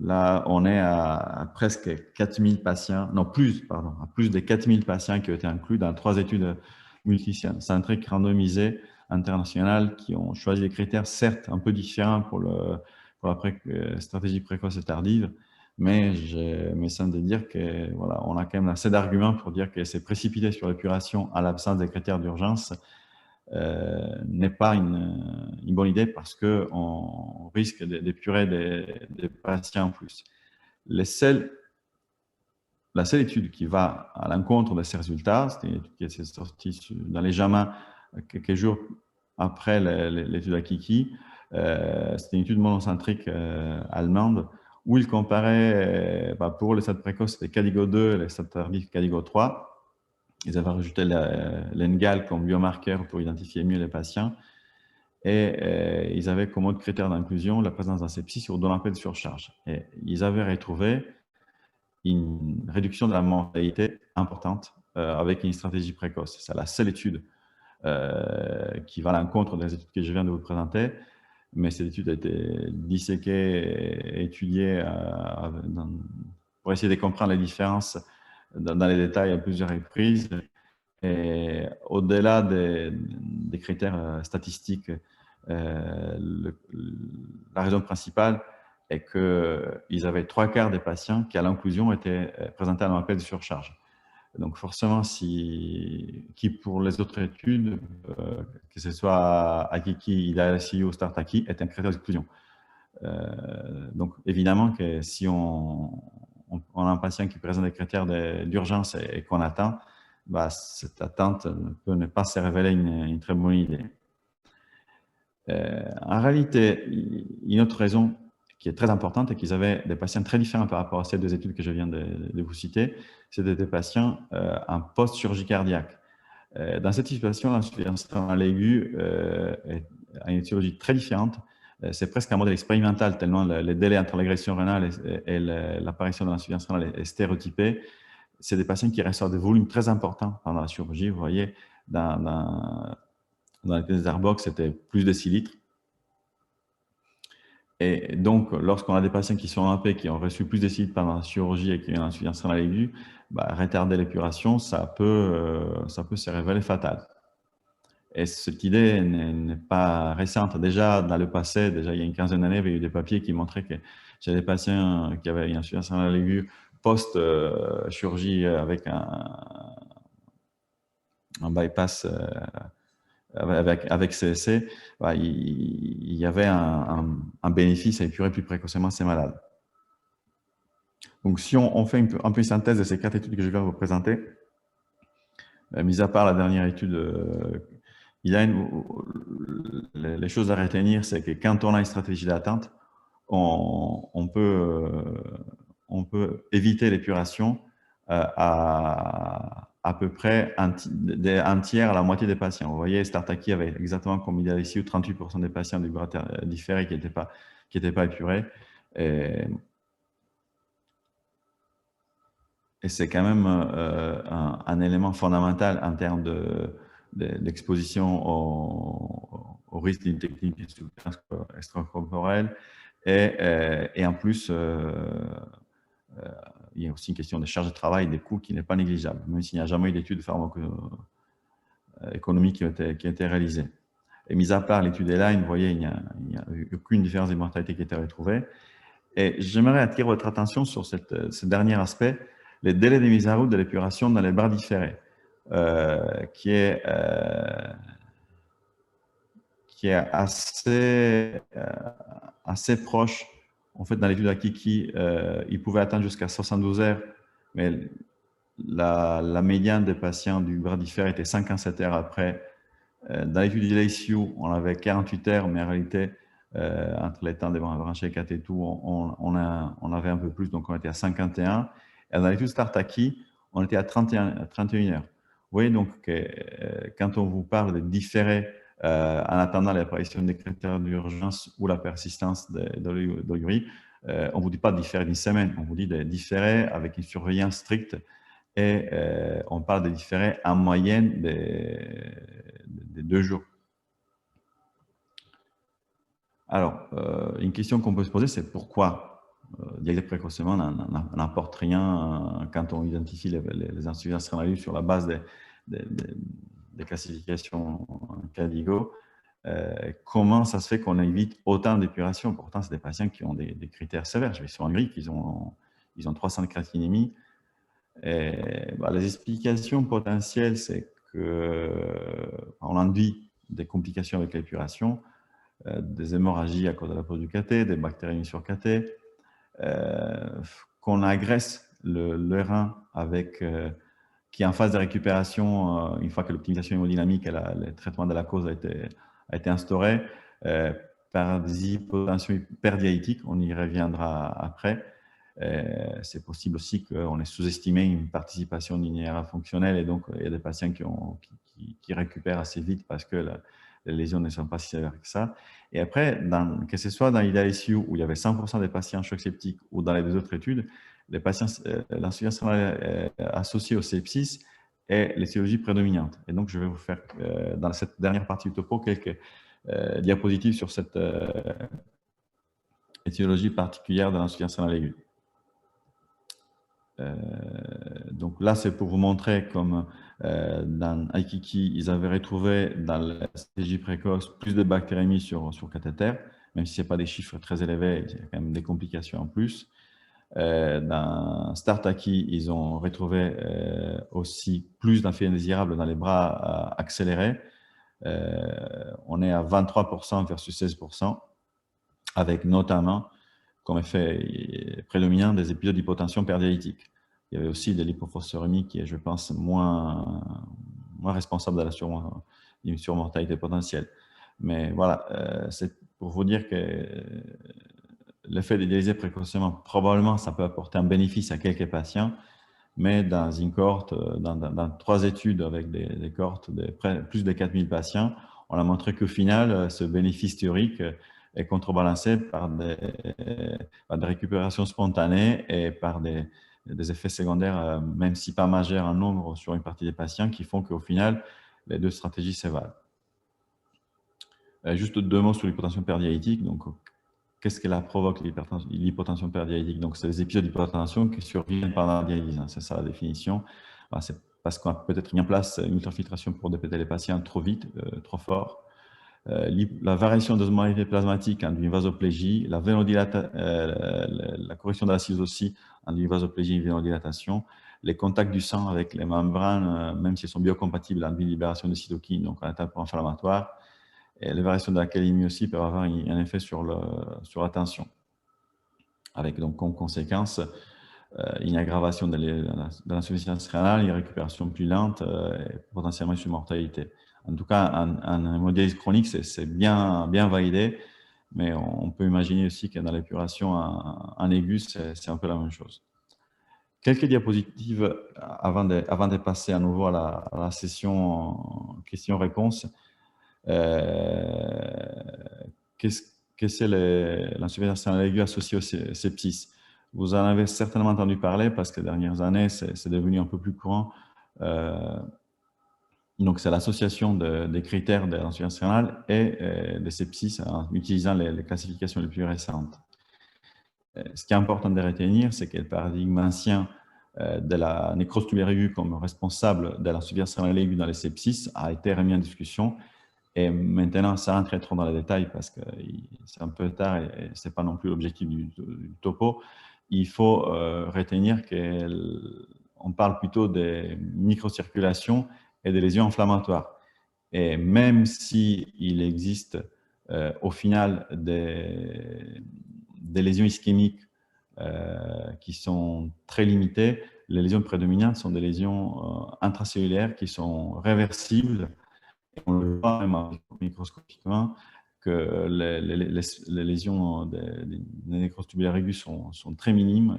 là, on est à presque 4000 patients, non plus, pardon, à plus de 4000 patients qui ont été inclus dans 3 études multicentriques randomisées internationales qui ont choisi des critères certes un peu différents pour la stratégie précoce et tardive, mais je me sens de dire que voilà, on a quand même assez d'arguments pour dire que c'est précipité sur l'épuration à l'absence des critères d'urgence n'est pas une bonne idée parce qu'on risque d'épurer des patients en plus. La seule étude qui va à l'encontre de ces résultats, c'est une étude qui est sortie dans les JAMA quelques jours après l'étude Akiki. C'était une étude monocentrique allemande où il comparait pour les stades précoces les Cadigo 2 et les stades tardifs Cadigo 3. Ils avaient rajouté l'NGAL comme biomarqueur pour identifier mieux les patients. Et ils avaient comme autre critère d'inclusion la présence d'asepsie sur dolampé de surcharge. Et ils avaient retrouvé une réduction de la mortalité importante avec une stratégie précoce. C'est la seule étude qui va à l'encontre des études que je viens de vous présenter. Mais cette étude a été disséquée et étudiée pour essayer de comprendre les différences dans les détails à plusieurs reprises. Et au-delà des critères statistiques, la raison principale est qu'ils avaient 3/4 des patients qui, à l'inclusion, étaient présentés à un appel de surcharge. Donc, forcément, qui pour les autres études, que ce soit Akiki, IDALCI ou StartAki, est un critère d'exclusion. Donc, évidemment que si on a un patient qui présente des critères d'urgence et qu'on attend, cette attente peut ne pas se révéler une très bonne idée. En réalité, une autre raison qui est très importante est qu'ils avaient des patients très différents par rapport à ces 2 études que je viens de vous citer. C'était des patients en post-chirurgie cardiaque. Dans cette situation, l'insuffisance rénale aiguë a une étiologie très différente. C'est presque un modèle expérimental, tellement les délais entre l'agression rénale et l'apparition de l'insuffisance rénale est stéréotypé. C'est des patients qui reçoivent des volumes très importants pendant la chirurgie. Vous voyez, dans les tests d'Airbox, c'était plus de 6 litres. Et donc, lorsqu'on a des patients qui sont AMP, qui ont reçu plus de 6 litres pendant la chirurgie et qui ont une insuffisance rénale aiguë, retarder l'épuration, ça peut se révéler fatal. Et cette idée n'est pas récente. Déjà, dans le passé, déjà il y a une quinzaine d'années, il y avait eu des papiers qui montraient que chez des patients qui avaient une insuffisance rénale aiguë post-chirurgie avec un bypass avec CSC, il y avait un bénéfice à épurer plus précocement ces malades. Donc, si on fait un peu une synthèse de ces 4 études que je viens de vous présenter, mis à part la dernière étude, les choses à retenir, c'est que quand on a une stratégie d'attente, on peut éviter l'épuration à peu près un tiers à la moitié des patients. Vous voyez, StartAki avait exactement comme idéal ici, 38% des patients du bras différé qui n'étaient pas épurés. Et c'est quand même un élément fondamental en termes d'exposition au risque d'une technique de substance extracorporelle. Et en plus, il y a aussi une question de charge de travail et des coûts qui n'est pas négligeable, même s'il n'y a jamais eu d'études pharmaco-économiques qui ont été réalisées. Et mis à part l'étude ELINE, vous voyez, il n'y a aucune différence de mortalité qui a été retrouvée. Et j'aimerais attirer votre attention sur ce dernier aspect, les délais de mise en route de l'épuration dans les bras différés, qui est qui est assez proche. En fait, dans l'étude d'Akiki, il pouvait atteindre jusqu'à 72 heures, mais la médiane des patients du bradifère était 57 heures après. Dans l'étude d'ICU, on avait 48 heures, mais en réalité, entre les temps des branchés 4 et tout, on avait un peu plus, donc on était à 51. Et dans l'étude Startaki, on était à 31 heures. Vous voyez donc que quand on vous parle de différer en attendant l'apparition des critères d'urgence ou la persistance d'oligurie, on ne vous dit pas de différer d'une semaine, on vous dit de différer avec une surveillance stricte et on parle de différer en moyenne de 2 jours. Alors, une question qu'on peut se poser, c'est pourquoi dialyser précocement n'apporte rien quand on identifie les insuffisances rénales sur la base des classifications CADIGO. Comment ça se fait qu'on évite autant d'épuration? Pourtant, c'est des patients qui ont des critères sévères. Je vais sur Hongrie, ils ont 300 de créatinémie. Les explications potentielles, c'est qu'on induit des complications avec l'épuration, des hémorragies à cause de la pose du cathé, des bactéries sur cathé, qu'on agresse le rein qui est en phase de récupération une fois que l'optimisation hémodynamique et le traitement de la cause a été instauré, par des hypotensions hyperdialytiques, on y reviendra après. C'est possible aussi qu'on ait sous-estimé une participation linéaire fonctionnelle et donc il y a des patients qui récupèrent assez vite parce que les lésions ne sont pas si sévères que ça. Et après, que ce soit dans l'IDALICU où il y avait 100% des patients choc septique ou dans les deux autres études, les patients, l'insuffisance rénale associée au sepsis est l'étiologie prédominante. Et donc, je vais vous faire, dans cette dernière partie du topo, quelques diapositives sur cette étiologie particulière de l'insuffisance rénale aiguë. Donc là, c'est pour vous montrer comme dans Aikiki, ils avaient retrouvé dans la stratégie précoce plus de bactérémie sur cathéter, même si ce n'est pas des chiffres très élevés, il y a quand même des complications en plus. Dans Startaki, ils ont retrouvé aussi plus d'effets indésirables dans les bras accélérés. On est à 23% versus 16%, avec notamment comme effet prédominant des épisodes d'hypotension perdialytique. Il y avait aussi de l'hypophosphorémie qui est, je pense, moins responsable de la surmortalité potentielle. Mais voilà, c'est pour vous dire que l'effet de dialyser précocement, probablement, ça peut apporter un bénéfice à quelques patients, mais dans une cohorte, dans 3 études avec des cohortes de plus de 4000 patients, on a montré qu'au final, ce bénéfice théorique est contrebalancé par des récupérations spontanées et par des effets secondaires, même si pas majeurs en nombre sur une partie des patients, qui font qu'au final, les 2 stratégies s'évalent. Juste 2 mots sur l'hypotension perdialytique. Donc, qu'est-ce qu'elle provoque, l'hypotension perdialytique? Donc, c'est les épisodes d'hypotension qui surviennent pendant la dialyse. C'est ça la définition. C'est parce qu'on a peut-être mis en place une ultrafiltration pour dépêter les patients trop vite, trop fort. La variation d'osmolarité plasmatique induit une vasoplégie, la correction de l'acide aussi induit une vasoplégie et une vasodilatation. Les contacts du sang avec les membranes, même si elles sont biocompatibles, induit une libération de cytokines, donc un état pro-inflammatoire. Et les variations de la calémie aussi peuvent avoir un effet sur la tension, avec donc comme conséquence une aggravation de l'insuffisance rénale, une récupération plus lente et potentiellement une mortalité. En tout cas, en hémodialyse chronique, c'est bien validé, mais on peut imaginer aussi que dans l'épuration en aigu, c'est un peu la même chose. Quelques diapositives avant de passer à nouveau à la session questions-réponses. Qu'est-ce que c'est l'insuffisance rénale aiguë associée au sepsis? Vous en avez certainement entendu parler parce que les dernières années, c'est devenu un peu plus courant. Donc, c'est l'association des critères de l'insuffisance rénale et des sepsis en utilisant les classifications les plus récentes. Ce qui est important de retenir, c'est que le paradigme ancien de la nécrose tubulaire aiguë comme responsable de l'insuffisance rénale aiguë dans les sepsis a été remis en discussion. Et maintenant, ça rentre trop dans les détails parce que c'est un peu tard et ce n'est pas non plus l'objectif du topo. Il faut retenir qu'on parle plutôt des microcirculations et des lésions inflammatoires. Et même s'il existe au final des lésions ischémiques qui sont très limitées, les lésions prédominantes sont des lésions intracellulaires qui sont réversibles. Et on le voit même microscopiquement que les lésions des nécroses tubulaires aiguës sont très minimes.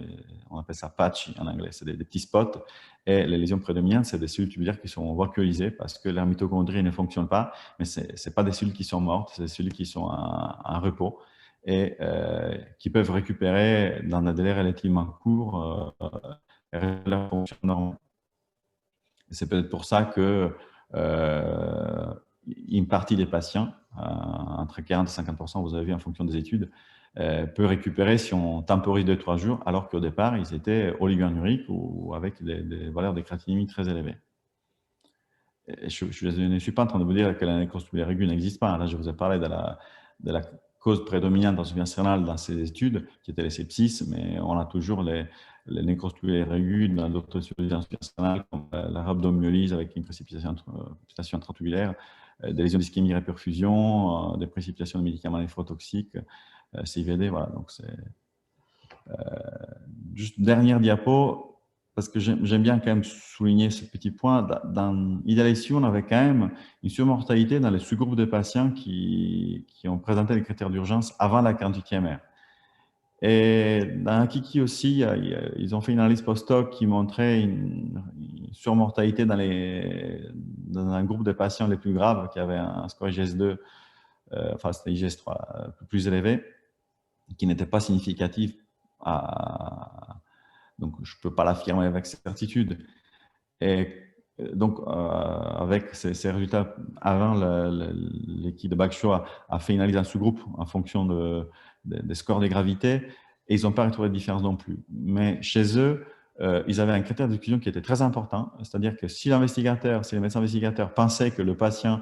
On appelle ça patchy en anglais, c'est des petits spots. Et les lésions prédominantes, c'est des cellules tubulaires qui sont vacuolisées parce que leur mitochondrie ne fonctionne pas, mais ce n'est pas des cellules qui sont mortes, c'est des cellules qui sont en repos et qui peuvent récupérer dans un délai relativement court leur fonction normale. C'est peut-être pour ça que une partie des patients, entre 40 et 50%, vous avez vu en fonction des études, peut récupérer si on temporise 2-3 jours, alors qu'au départ, ils étaient oligoanuriques ou avec des valeurs de créatinémie très élevées. Et je ne suis pas en train de vous dire que la nécrose tubulaire aiguë n'existe pas. Là, je vous ai parlé de la cause prédominante d'insuffisance rénale dans ces études, qui étaient les sepsis, mais on a toujours les nécroses tubulaires aiguës dans d'autres études d'insuffisance rénale, comme la rhabdomyolyse avec une précipitation intratubulaire, des lésions d'ischémie réperfusion, des précipitations de médicaments néphrotoxiques, CIVD, voilà. Donc, c'est juste dernière diapo, parce que j'aime bien quand même souligner ce petit point. Dans Idealisio, on avait quand même une surmortalité dans les sous-groupes de patients qui ont présenté les critères d'urgence avant la 48e heure. Et dans Kiki aussi, ils ont fait une analyse post-hoc qui montrait une surmortalité dans un groupe de patients les plus graves qui avaient un score IGS-2, enfin c'était IGS-3 plus élevé, qui n'était pas significatif donc je ne peux pas l'affirmer avec certitude. Et donc, avec ces résultats, avant, l'équipe de Bagshaw a fait une analyse en sous-groupe en fonction des scores de gravité, et ils n'ont pas retrouvé de différence non plus. Mais chez eux, ils avaient un critère d'exclusion qui était très important, c'est-à-dire que si les médecins investigateurs pensaient que le patient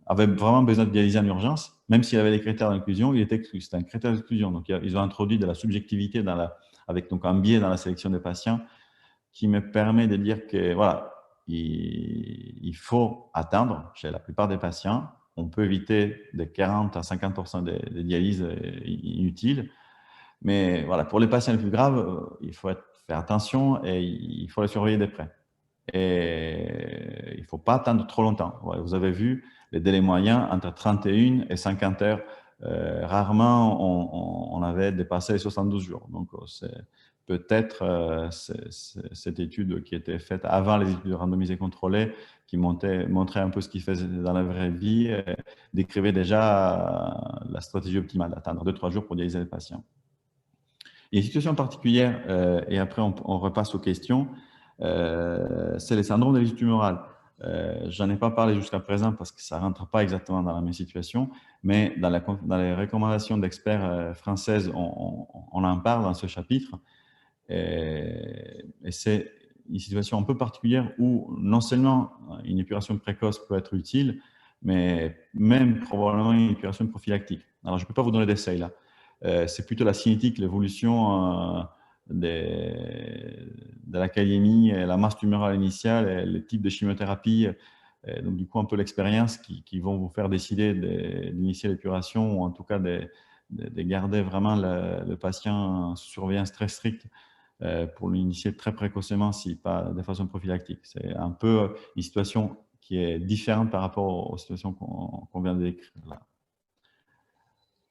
avait vraiment besoin de dialyser en urgence, même s'il avait des critères d'inclusion, il était exclu. C'était un critère d'exclusion. Donc, ils ont introduit de la subjectivité avec donc un biais dans la sélection des patients qui me permet de dire que voilà, il faut attendre chez la plupart des patients. On peut éviter de 40 à 50% des dialyses inutiles. Mais voilà, pour les patients les plus graves, il faut faire attention et il faut les surveiller de près. Et il ne faut pas attendre trop longtemps. Vous avez vu les délais moyens entre 31 et 50 heures. Rarement, on avait dépassé les 72 jours. Donc, c'est peut-être cette étude qui était faite avant les études randomisées contrôlées, qui montrait un peu ce qu'ils faisaient dans la vraie vie, décrivait déjà la stratégie optimale, d'attendre 2-3 jours pour dialyser les patients. Il y a une situation particulière, et après on repasse aux questions, c'est les syndromes de l'élite tumorale. Je n'en ai pas parlé jusqu'à présent parce que ça ne rentre pas exactement dans la même situation, mais dans les recommandations d'experts françaises, on en parle dans ce chapitre. Et c'est une situation un peu particulière où non seulement une épuration précoce peut être utile, mais même probablement une épuration prophylactique. Alors, je ne peux pas vous donner des seuils là. C'est plutôt la cinétique, l'évolution de la kaliémie, la masse tumorale initiale, et le type de chimiothérapie. Donc, du coup, un peu l'expérience qui vont vous faire décider d'initier l'épuration ou en tout cas de garder vraiment le patient sous surveillance très stricte pour l'initier très précocement, si pas de façon prophylactique. C'est un peu une situation qui est différente par rapport aux situations qu'on vient de décrire là.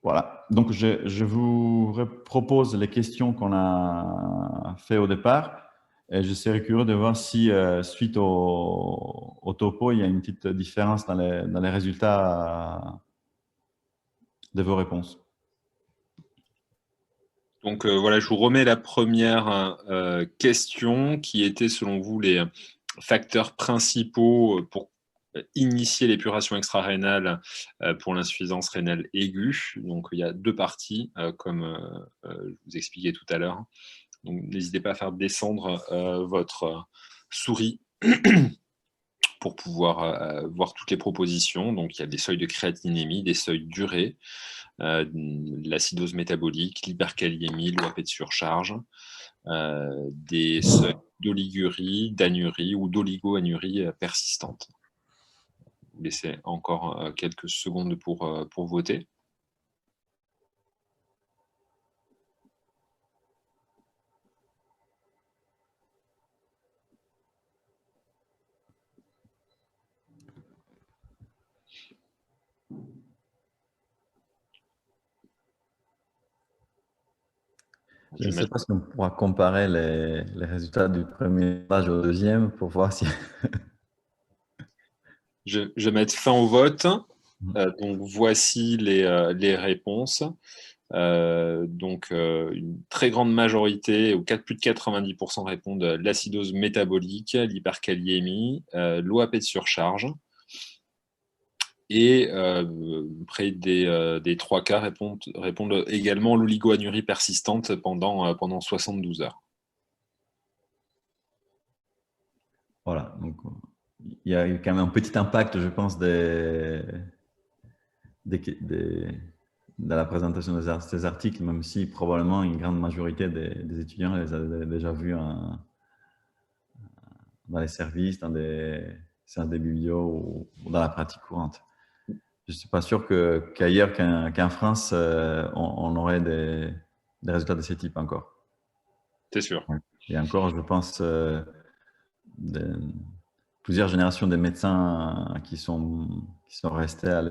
Voilà, donc je vous propose les questions qu'on a fait au départ et je serais curieux de voir si, suite au topo, il y a une petite différence dans les résultats de vos réponses. Donc voilà, je vous remets la première question qui était selon vous les facteurs principaux pour initier l'épuration extra-rénale pour l'insuffisance rénale aiguë. Donc il y a deux parties, comme je vous expliquais tout à l'heure. Donc n'hésitez pas à faire descendre votre souris pour pouvoir voir toutes les propositions. Donc il y a des seuils de créatinémie, des seuils d'urée, l'acidose métabolique, l'hyperkaliémie, l'OAP de surcharge, des seuils d'oligurie, d'anurie ou d'oligo-anurie persistante. Vous laissez encore quelques secondes pour voter. Je ne sais pas si on pourra comparer les résultats du premier page au deuxième pour voir si… Je vais mettre fin au vote. Donc, voici les réponses. Une très grande majorité, ou plus de 90% répondent l'acidose métabolique, l'hyperkaliémie, l'OAP de surcharge. Et près des 3 cas répondent également l'oligoanurie persistante pendant 72 heures. Voilà, donc il y a eu quand même un petit impact, je pense, dans la présentation de ces articles, même si probablement une grande majorité des étudiants les a déjà vus dans les services, dans des biblios ou dans la pratique courante. Je ne suis pas sûr qu'ailleurs qu'en France, on aurait des résultats de ce type encore. C'est sûr. Et encore, je pense, plusieurs générations de médecins qui sont restés à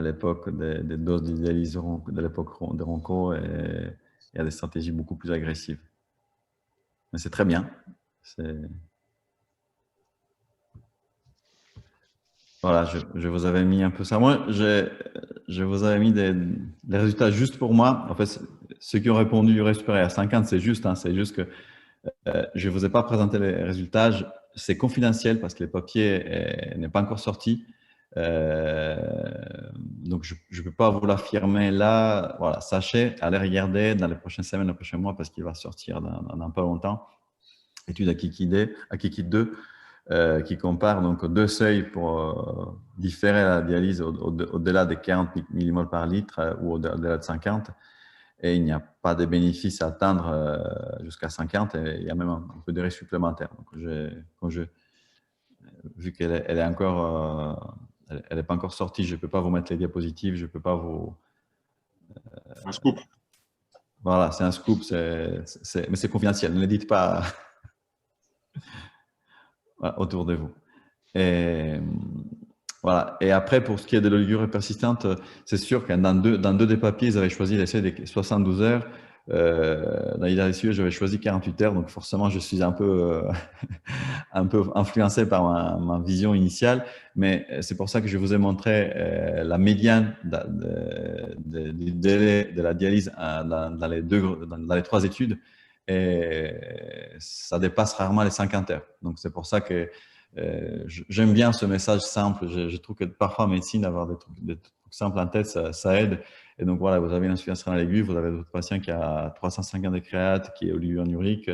l'époque des doses de dialyse de l'époque de Ronco, et il y a des stratégies beaucoup plus agressives. Mais c'est très bien. Voilà, je vous avais mis un peu ça. Moi, je vous avais mis les résultats juste pour moi. En fait, ceux qui ont répondu reste supérieur à 50, c'est juste. Hein, c'est juste que je ne vous ai pas présenté les résultats. C'est confidentiel parce que le papier n'est pas encore sorti. Donc, je ne peux pas vous l'affirmer là. Voilà, sachez, allez regarder dans les prochaines semaines, les prochains mois, parce qu'il va sortir dans pas longtemps. Étude Akikid 2, qui compare donc deux seuils pour différer la dialyse au-delà de 40 millimoles par litre ou au-delà de 50. Et il n'y a pas de bénéfice à atteindre jusqu'à 50, et il y a même un peu de risque supplémentaire. Donc, vu qu'elle est encore, elle n'est pas encore sortie, je ne peux pas vous mettre les diapositives, je ne peux pas vous… Un scoop. Voilà, c'est un scoop, mais c'est confidentiel, ne le dites pas autour de vous. Et voilà. Et après, pour ce qui est de l'oligurie persistante, c'est sûr que dans deux des papiers, ils avaient choisi l'essai des 72 heures. Dans l'idée, j'avais choisi 48 heures. Donc, forcément, je suis un peu influencé par ma vision initiale. Mais c'est pour ça que je vous ai montré la médiane du délai de la dialyse dans les 3 études. Et ça dépasse rarement les 50 heures. Donc, c'est pour ça que j'aime bien ce message simple. Je trouve que parfois en médecine, avoir des trucs simples en tête, ça aide. Et donc voilà, vous avez une insuffisance rénale aiguë, vous avez votre patient qui a 350 de créate, qui est oliguanurique.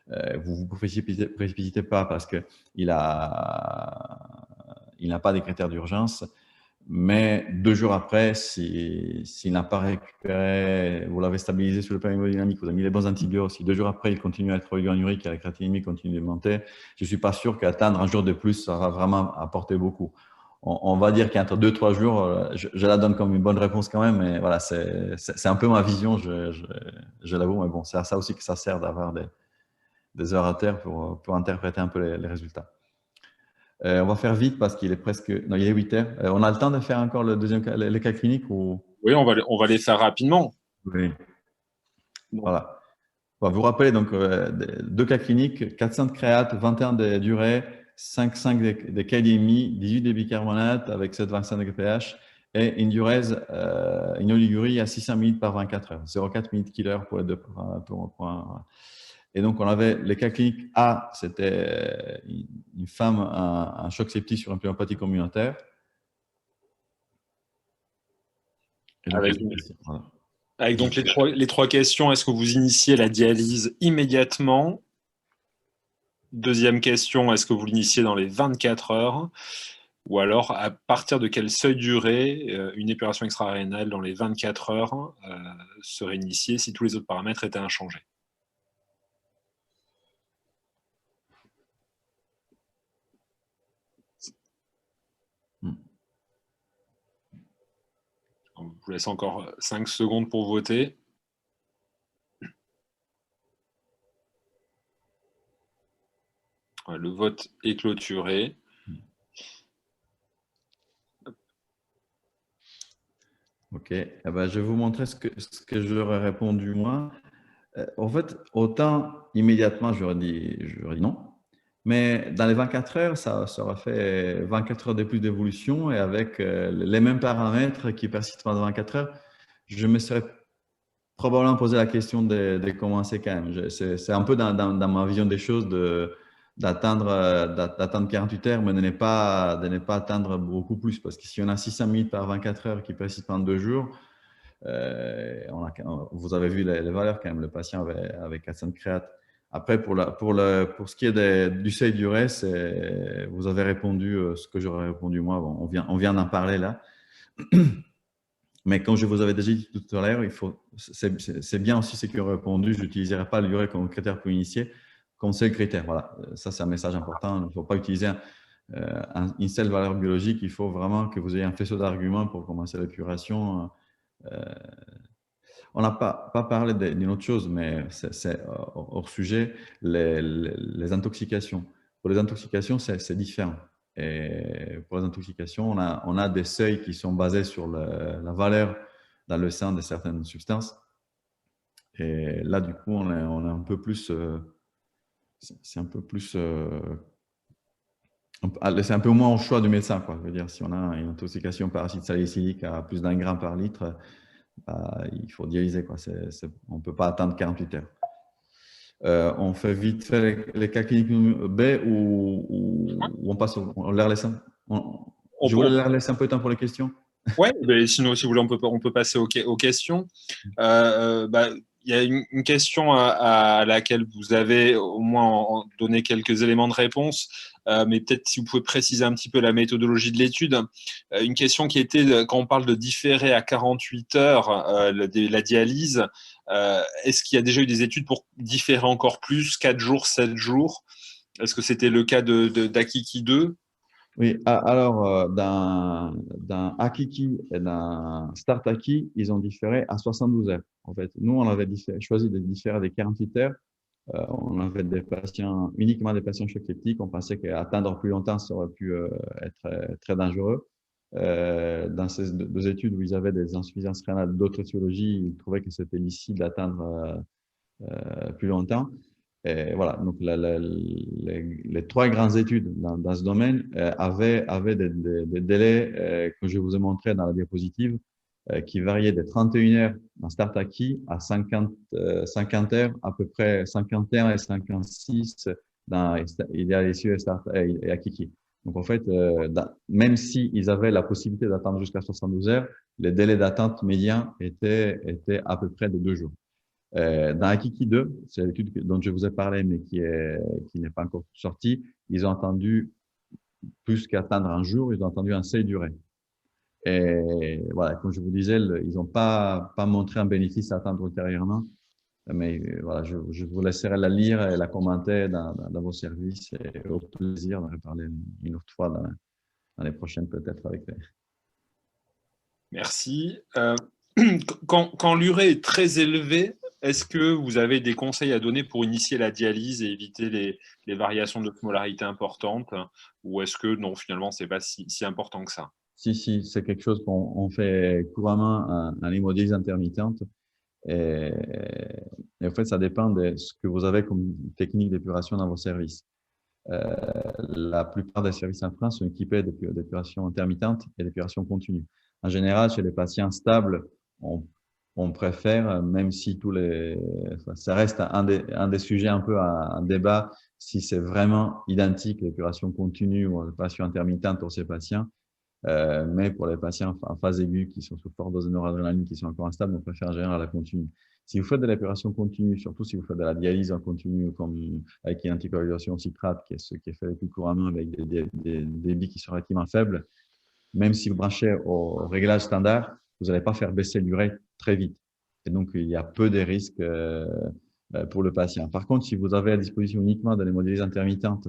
Vous ne vous précipitez pas parce qu'il n'a pas des critères d'urgence. Mais 2 jours après, s'il n'a pas récupéré, vous l'avez stabilisé sur le plan hémodynamique, vous avez mis les bons antibiotiques, si 2 jours après, il continue à être oligoanurique et la créatinémie continue de monter, je ne suis pas sûr qu'atteindre un jour de plus, ça va vraiment apporter beaucoup. On va dire qu'entre 2-3 jours, je la donne comme une bonne réponse quand même, mais voilà, c'est un peu ma vision, je l'avoue, mais bon, c'est à ça aussi que ça sert d'avoir des heures à terre pour interpréter un peu les résultats. On va faire vite parce qu'il est presque… Non, il est 8 heures. On a le temps de faire encore le deuxième cas, les cas cliniques ou… Oui, on va les faire rapidement. Oui. Voilà. On va vous rappeler donc 2 cas cliniques, 400 de créate, 21 de durée, 5,5 de kaliémie, 18 de bicarbonate avec 7,25 de pH et une diurèse, une oligurie à 600 ml par 24 heures, 0,4 ml/kg pour les deux. Et donc, on avait les cas cliniques A, c'était une femme, un choc septique sur une pneumopathie communautaire. Avec donc les 3 questions, est-ce que vous initiez la dialyse immédiatement? Deuxième question, est-ce que vous l'initiez dans les 24 heures? Ou alors, à partir de quel seuil durée une épuration extra-rénale dans les 24 heures serait initiée si tous les autres paramètres étaient inchangés? vous laisse encore 5 secondes pour voter. Le vote est clôturé. Ok, eh ben, je vais vous montrer ce que j'aurais répondu moi. En fait, autant immédiatement, j'aurais dit non. Mais dans les 24 heures, ça aurait fait 24 heures de plus d'évolution et avec les mêmes paramètres qui persistent pendant 24 heures, je me serais probablement posé la question de commencer quand même. C'est un peu dans ma vision des choses d'attendre 48 heures, mais de ne pas attendre beaucoup plus. Parce que si on a 600 minutes par 24 heures qui persistent pendant 2 jours, vous avez vu les valeurs quand même. Le patient avait 400 créates. Après, pour ce qui est du seuil d'urée, vous avez répondu ce que j'aurais répondu moi. Bon, on vient d'en parler là. Mais comme je vous avais déjà dit tout à l'heure, c'est bien aussi ce qui ont répondu. Je n'utiliserai pas l'urée comme critère pour initier, comme seul critère. Voilà, ça c'est un message important. Il ne faut pas utiliser une seule valeur biologique. Il faut vraiment que vous ayez un faisceau d'arguments pour commencer l'épuration. On n'a pas parlé d'une autre chose, mais c'est hors sujet, les intoxications. Pour les intoxications, c'est différent. Et pour les intoxications, on a des seuils qui sont basés sur la valeur dans le sang de certaines substances. Et là, du coup, on est un peu plus… c'est un peu plus… c'est un peu moins au choix du médecin, quoi. Je veux dire, si on a une intoxication par acide salicylique à plus d'1 gramme par litre, il faut dialyser, quoi. On ne peut pas attendre 48 heures. On fait vite fait les cas cliniques B ou on passe, on leur laisse je voulais leur laisser un peu de temps pour les questions. Oui, sinon, si vous voulez, on peut passer aux questions. Il y a une question à laquelle vous avez au moins donné quelques éléments de réponse, mais peut-être si vous pouvez préciser un petit peu la méthodologie de l'étude. Une question qui était, quand on parle de différer à 48 heures la dialyse, est-ce qu'il y a déjà eu des études pour différer encore plus, 4 jours, 7 jours? Est-ce que c'était le cas d'Akiki 2? Oui, alors dans Akiki et dans Startaki, ils ont différé à 72 heures. En fait, nous, on avait choisi de différer des 48 heures. On avait uniquement des patients choc septique. On pensait qu'attendre plus longtemps, ça aurait pu être très dangereux. Dans ces deux études où ils avaient des insuffisances rénales d'autres étiologies, ils trouvaient que c'était licite d'attendre plus longtemps. Et voilà, donc les 3 grandes études dans ce domaine avaient des délais que je vous ai montrés dans la diapositive qui variaient de 31 heures dans Startaki à 50 heures, à peu près 51 et 56 dans Idealisio et Akiki. Donc en fait, même s'ils avaient la possibilité d'attendre jusqu'à 72 heures, les délais d'attente médians étaient à peu près de 2 jours. Dans Akiki 2, c'est l'étude dont je vous ai parlé, mais qui n'est pas encore sortie, ils ont attendu plus qu'attendre un jour, ils ont attendu un seuil d'urée. Et voilà, comme je vous disais, ils n'ont pas montré un bénéfice à attendre ultérieurement. Mais voilà, je vous laisserai la lire et la commenter dans vos services et au plaisir d'en reparler une autre fois dans les prochaines peut-être avec les… Merci. Quand l'urée est très élevée, est-ce que vous avez des conseils à donner pour initier la dialyse et éviter les variations d'osmolarité importantes? Ou est-ce que non, finalement, ce n'est pas si important que ça? Si, c'est quelque chose qu'on fait couramment en hémodialyse intermittente. Et en fait, ça dépend de ce que vous avez comme technique d'épuration dans vos services. La plupart des services en France sont équipés d'épuration intermittente et d'épuration continue. En général, chez les patients stables, on préfère, même si ça reste un des sujets un peu à débat, si c'est vraiment identique l'épuration continue ou l'épuration intermittente pour ces patients. Mais pour les patients en phase aiguë qui sont sous forte dose de noradrénaline, qui sont encore instables, on préfère en général la continue. Si vous faites de l'épuration continue, surtout si vous faites de la dialyse en continu, comme avec une anticoagulation au citrate, qui est ce qui est fait le plus couramment avec des débits qui sont relativement faibles, même si vous branchez au réglage standard, vous n'allez pas faire baisser l'urée très vite. Et donc, il y a peu de risques pour le patient. Par contre, si vous avez à disposition uniquement de l'hémodialyse intermittente,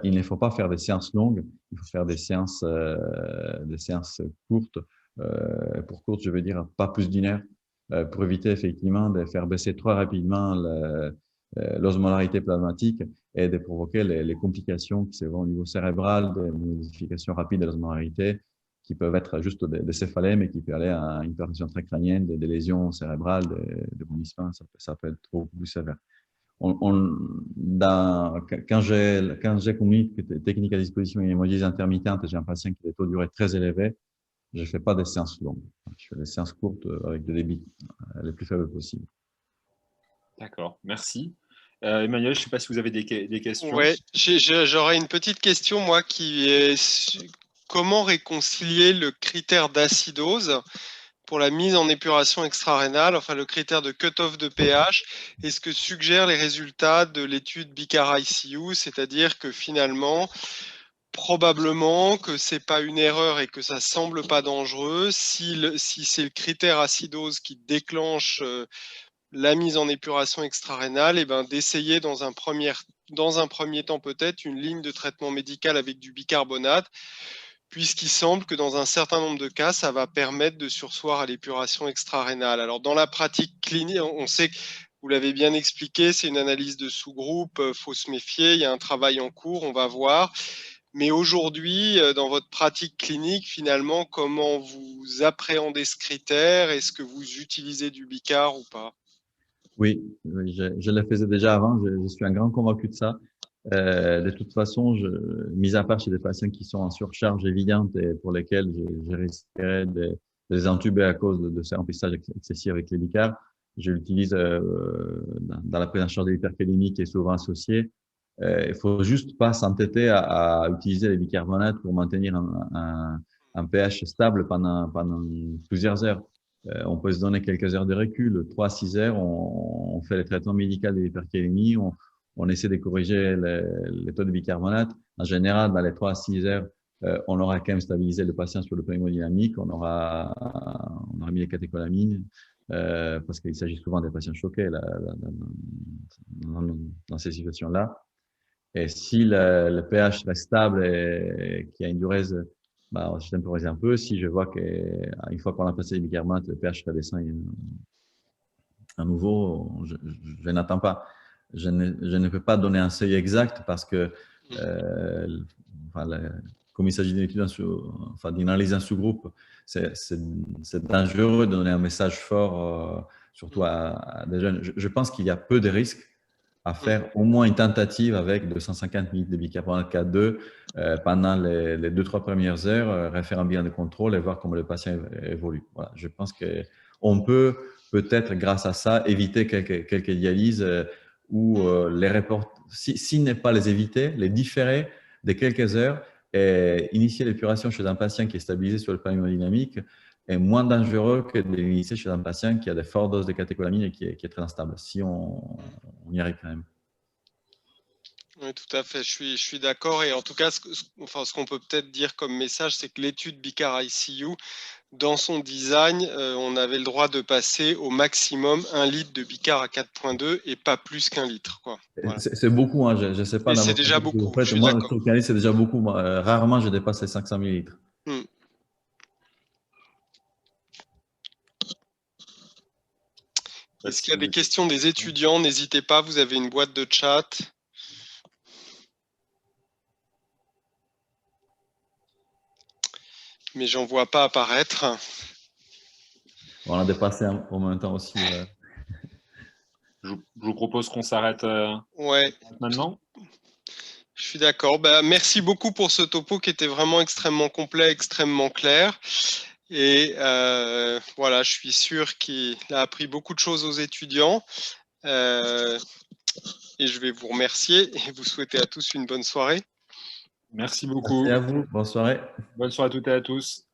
il ne faut pas faire des séances longues, il faut faire des séances courtes Pour courte, je veux dire pas plus d'une heure, pour éviter effectivement de faire baisser trop rapidement l'osmolarité plasmatique et de provoquer les complications qui se vont au niveau cérébral, des modifications rapides de l'osmolarité, qui peuvent être juste des céphalèmes et qui peuvent aller à une hypertension intracrânienne, des lésions cérébrales, des vomissements, ça peut être beaucoup plus sévère. Quand j'ai commis technique à disposition et hémodialyse intermittente, j'ai un patient qui a des taux de durée très élevés, je ne fais pas des séances longues. Je fais des séances courtes avec des débits les plus faibles possibles. D'accord, merci. Emmanuel, je ne sais pas si vous avez des questions. Ouais, j'aurais une petite question, moi, qui est comment réconcilier le critère d'acidose pour la mise en épuration extra-rénale, enfin le critère de cut-off de pH, et ce que suggèrent les résultats de l'étude Bicara ICU, c'est-à-dire que finalement, probablement que c'est pas une erreur et que ça semble pas dangereux si c'est le critère acidose qui déclenche la mise en épuration extra-rénale, et ben d'essayer dans un premier temps peut-être une ligne de traitement médical avec du bicarbonate, puisqu'il semble que dans un certain nombre de cas, ça va permettre de surseoir à l'épuration extra-rénale. Alors dans la pratique clinique, on sait que vous l'avez bien expliqué, c'est une analyse de sous-groupe, faut se méfier, il y a un travail en cours, on va voir. Mais aujourd'hui, dans votre pratique clinique, finalement, comment vous appréhendez ce critère? Est-ce que vous utilisez du bicar ou pas? Oui, je le faisais déjà avant, je suis un grand convaincu de ça. De toute façon, mis à part chez des patients qui sont en surcharge évidente et pour lesquels je risquerais de les entuber à cause de ce remplissage excessif avec les bicarb, je l'utilise dans la prise en charge de l'hypercalémie qui est souvent associée. Il faut juste pas s'entêter à utiliser les bicarbonates pour maintenir un pH stable pendant plusieurs heures. On peut se donner quelques heures de recul, 3-6 heures, on fait les traitements médicaux de l'hypercalémie, on essaie de corriger les taux de bicarbonate. En général, dans les 3-6 heures, on aura quand même stabilisé le patient sur le plan hémodynamique, on aura mis les catécholamines, parce qu'il s'agit souvent des patients choqués dans ces situations-là. Et si le pH reste stable et qu'il y a une durée, bah, je temporise un peu. Si je vois qu'une fois qu'on a passé les bicarbonates, le pH redescend à nouveau, je n'attends pas. Je ne peux pas donner un seuil exact parce que, comme il s'agit d'une étude, d'une analyse en sous-groupe, c'est dangereux de donner un message fort, surtout à des jeunes. Je pense qu'il y a peu de risques à faire au moins une tentative avec 250 ml de bicarbonate K2 pendant les 2-3 premières heures, faire un bilan de contrôle et voir comment le patient évolue. Voilà. Je pense qu'on peut peut-être, grâce à ça, éviter quelques dialyses ou les reporter, s'il n'est pas les éviter, les différer de quelques heures et initier l'épuration chez un patient qui est stabilisé sur le plan hémodynamique est moins dangereux que de l'initier chez un patient qui a des fortes doses de catécholamine et qui est très instable, si on y arrive quand même. Oui, tout à fait, je suis d'accord. Et en tout cas, ce qu'on peut peut-être dire comme message, c'est que l'étude Bicara ICU, dans son design, on avait le droit de passer au maximum 1 litre de bicar à 4,2 et pas plus qu'1 litre. Voilà. C'est beaucoup, hein, je ne sais pas. C'est déjà beaucoup. Moi, je trouve qu'un litre, c'est déjà beaucoup. Rarement, je dépasse les 500 millilitres. Est-ce qu'il y a des questions des étudiants? N'hésitez pas, vous avez une boîte de chat. Mais j'en vois pas apparaître. On a dépassé en même temps aussi. Je vous propose qu'on s'arrête maintenant. Je suis d'accord. Merci beaucoup pour ce topo qui était vraiment extrêmement complet, extrêmement clair. Et voilà, je suis sûr qu'il a appris beaucoup de choses aux étudiants. Et je vais vous remercier et vous souhaiter à tous une bonne soirée. Merci beaucoup. Merci à vous. Bonne soirée. Bonne soirée à toutes et à tous.